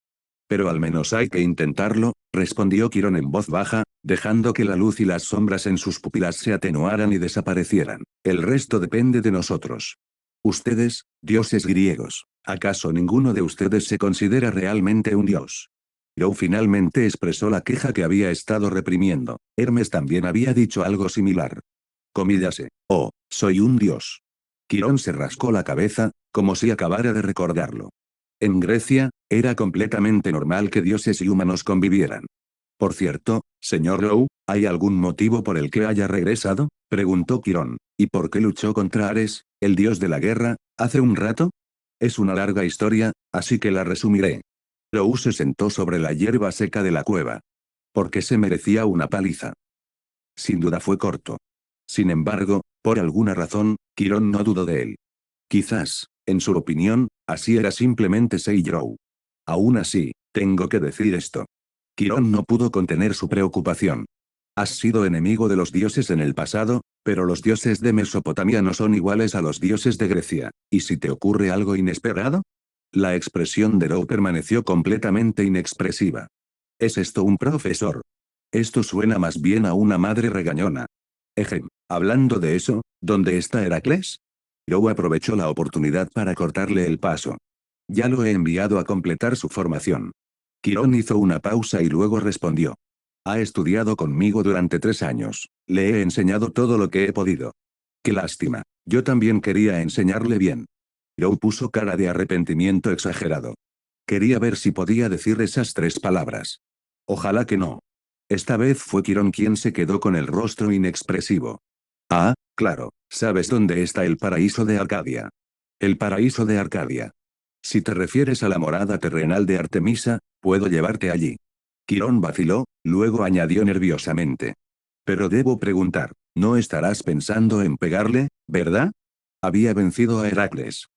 B: Pero al menos hay que intentarlo, respondió Quirón en voz baja, dejando que la luz y las sombras en sus pupilas se atenuaran y desaparecieran. El resto depende de nosotros. Ustedes, dioses griegos, ¿acaso ninguno de ustedes se considera realmente un dios? Rou finalmente expresó la queja que había estado reprimiendo. Hermes también había dicho algo similar. Comíllase, oh, soy un dios. Quirón se rascó la cabeza, como si acabara de recordarlo. En Grecia, era completamente normal que dioses y humanos convivieran. Por cierto, señor Rou, ¿hay algún motivo por el que haya regresado? Preguntó Quirón. ¿Y por qué luchó contra Ares, el dios de la guerra, hace un rato? Es una larga historia, así que la resumiré. Rou se sentó sobre la hierba seca de la cueva. Porque se merecía una paliza. Sin duda fue corto. Sin embargo, por alguna razón, Quirón no dudó de él. Quizás, en su opinión, así era simplemente Seiyou. Aún así, tengo que decir esto. Quirón no pudo contener su preocupación. Has sido enemigo de los dioses en el pasado, pero los dioses de Mesopotamia no son iguales a los dioses de Grecia. ¿Y si te ocurre algo inesperado? La expresión de Rou permaneció completamente inexpresiva. ¿Es esto un profesor? Esto suena más bien a una madre regañona. Ejem, hablando de eso, ¿dónde está Heracles? Rou aprovechó la oportunidad para cortarle el paso. Ya lo he enviado a completar su formación. Quirón hizo una pausa y luego respondió. Ha estudiado conmigo durante 3 años. Le he enseñado todo lo que he podido. Qué lástima. Yo también quería enseñarle bien. Rou puso cara de arrepentimiento exagerado. Quería ver si podía decir esas 3 palabras. Ojalá que no. Esta vez fue Quirón quien se quedó con el rostro inexpresivo. Ah, claro, ¿sabes dónde está el paraíso de Arcadia? El paraíso de Arcadia. Si te refieres a la morada terrenal de Artemisa, puedo llevarte allí. Quirón vaciló, luego añadió nerviosamente. Pero debo preguntar, ¿no estarás pensando en pegarle, verdad? Había vencido a Heracles.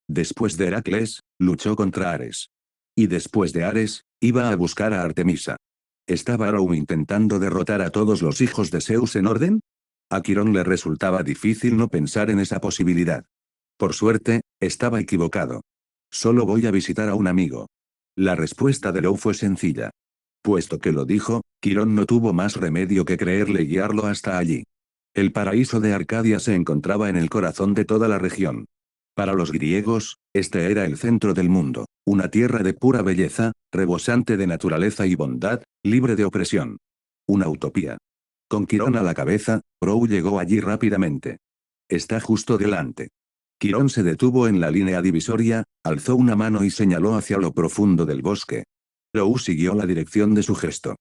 B: Después de Heracles, luchó contra Ares. Y después de Ares, iba a buscar a Artemisa. ¿Estaba Rou intentando derrotar a todos los hijos de Zeus en orden? A Quirón le resultaba difícil no pensar en esa posibilidad. Por suerte, estaba equivocado. Solo voy a visitar a un amigo. La respuesta de Rou fue sencilla. Puesto que lo dijo, Quirón no tuvo más remedio que creerle y guiarlo hasta allí. El paraíso de Arcadia se encontraba en el corazón de toda la región. Para los griegos, este era el centro del mundo, una tierra de pura belleza, rebosante de naturaleza y bondad, libre de opresión. Una utopía. Con Quirón a la cabeza, Rou llegó allí rápidamente. Está justo delante. Quirón se detuvo en la línea divisoria, alzó una mano y señaló hacia lo profundo del bosque. Rou siguió la dirección de su gesto.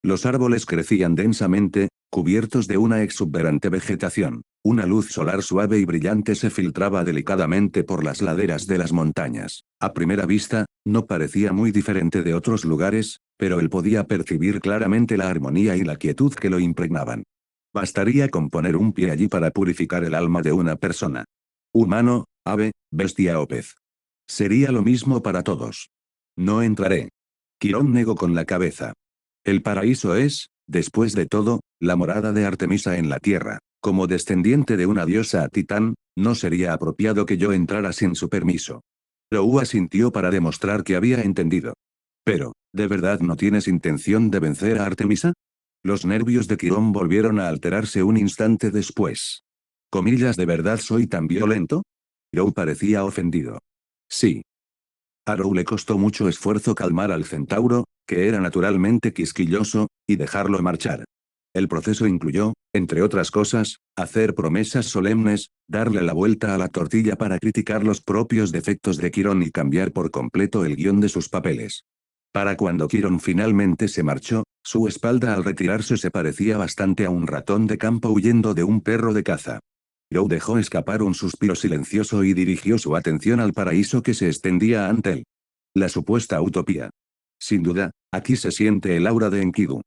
B: Los árboles crecían densamente, cubiertos de una exuberante vegetación. Una luz solar suave y brillante se filtraba delicadamente por las laderas de las montañas. A primera vista, no parecía muy diferente de otros lugares, pero él podía percibir claramente la armonía y la quietud que lo impregnaban. Bastaría con poner un pie allí para purificar el alma de una persona. Humano, ave, bestia o pez. Sería lo mismo para todos. No entraré. Quirón negó con la cabeza. El paraíso es, después de todo, la morada de Artemisa en la tierra. Como descendiente de una diosa titán, no sería apropiado que yo entrara sin su permiso. Rou asintió para demostrar que había entendido. Pero, ¿de verdad no tienes intención de vencer a Artemisa? Los nervios de Quirón volvieron a alterarse un instante después. Comillas, ¿de verdad soy tan violento? Rou parecía ofendido. Sí. A Rou le costó mucho esfuerzo calmar al centauro, que era naturalmente quisquilloso, y dejarlo marchar. El proceso incluyó, entre otras cosas, hacer promesas solemnes, darle la vuelta a la tortilla para criticar los propios defectos de Quirón y cambiar por completo el guión de sus papeles. Para cuando Quirón finalmente se marchó, su espalda al retirarse se parecía bastante a un ratón de campo huyendo de un perro de caza. Joe dejó escapar un suspiro silencioso y dirigió su atención al paraíso que se extendía ante él. La supuesta utopía. Sin duda, aquí se siente el aura de Enkidu.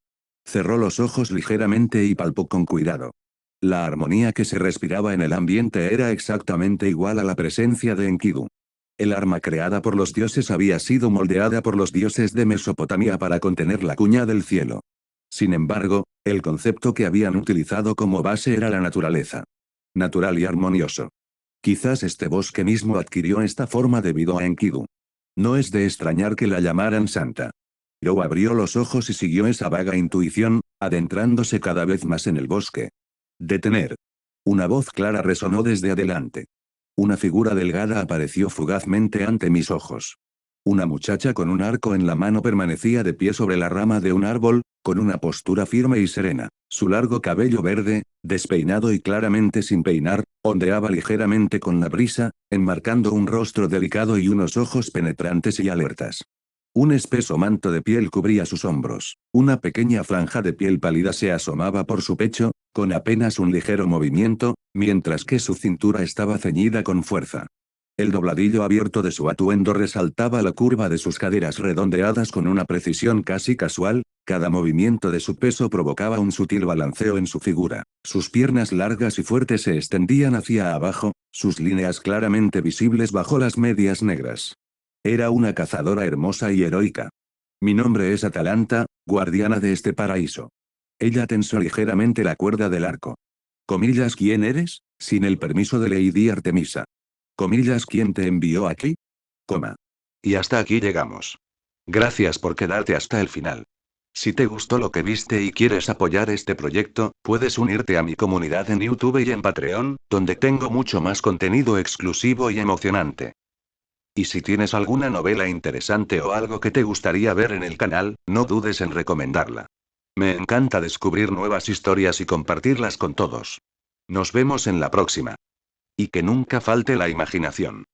B: Cerró los ojos ligeramente y palpó con cuidado. La armonía que se respiraba en el ambiente era exactamente igual a la presencia de Enkidu. El arma creada por los dioses había sido moldeada por los dioses de Mesopotamia para contener la cuña del cielo. Sin embargo, el concepto que habían utilizado como base era la naturaleza. Natural y armonioso. Quizás este bosque mismo adquirió esta forma debido a Enkidu. No es de extrañar que la llamaran santa. Joe abrió los ojos y siguió esa vaga intuición, adentrándose cada vez más en el bosque. Detener. Una voz clara resonó desde adelante. Una figura delgada apareció fugazmente ante mis ojos. Una muchacha con un arco en la mano permanecía de pie sobre la rama de un árbol, con una postura firme y serena. Su largo cabello verde, despeinado y claramente sin peinar, ondeaba ligeramente con la brisa, enmarcando un rostro delicado y unos ojos penetrantes y alertas. Un espeso manto de piel cubría sus hombros. Una pequeña franja de piel pálida se asomaba por su pecho, con apenas un ligero movimiento, mientras que su cintura estaba ceñida con fuerza. El dobladillo abierto de su atuendo resaltaba la curva de sus caderas redondeadas con una precisión casi casual, cada movimiento de su peso provocaba un sutil balanceo en su figura. Sus piernas largas y fuertes se extendían hacia abajo, sus líneas claramente visibles bajo las medias negras. Era una cazadora hermosa y heroica. Mi nombre es Atalanta, guardiana de este paraíso. Ella tensó ligeramente la cuerda del arco. Comillas, ¿quién eres? Sin el permiso de Lady Artemisa. Comillas, ¿quién te envió aquí? Coma.
A: Y hasta aquí llegamos. Gracias por quedarte hasta el final. Si te gustó lo que viste y quieres apoyar este proyecto, puedes unirte a mi comunidad en YouTube y en Patreon, donde tengo mucho más contenido exclusivo y emocionante. Y si tienes alguna novela interesante o algo que te gustaría ver en el canal, no dudes en recomendarla. Me encanta descubrir nuevas historias y compartirlas con todos. Nos vemos en la próxima. Y que nunca falte la imaginación.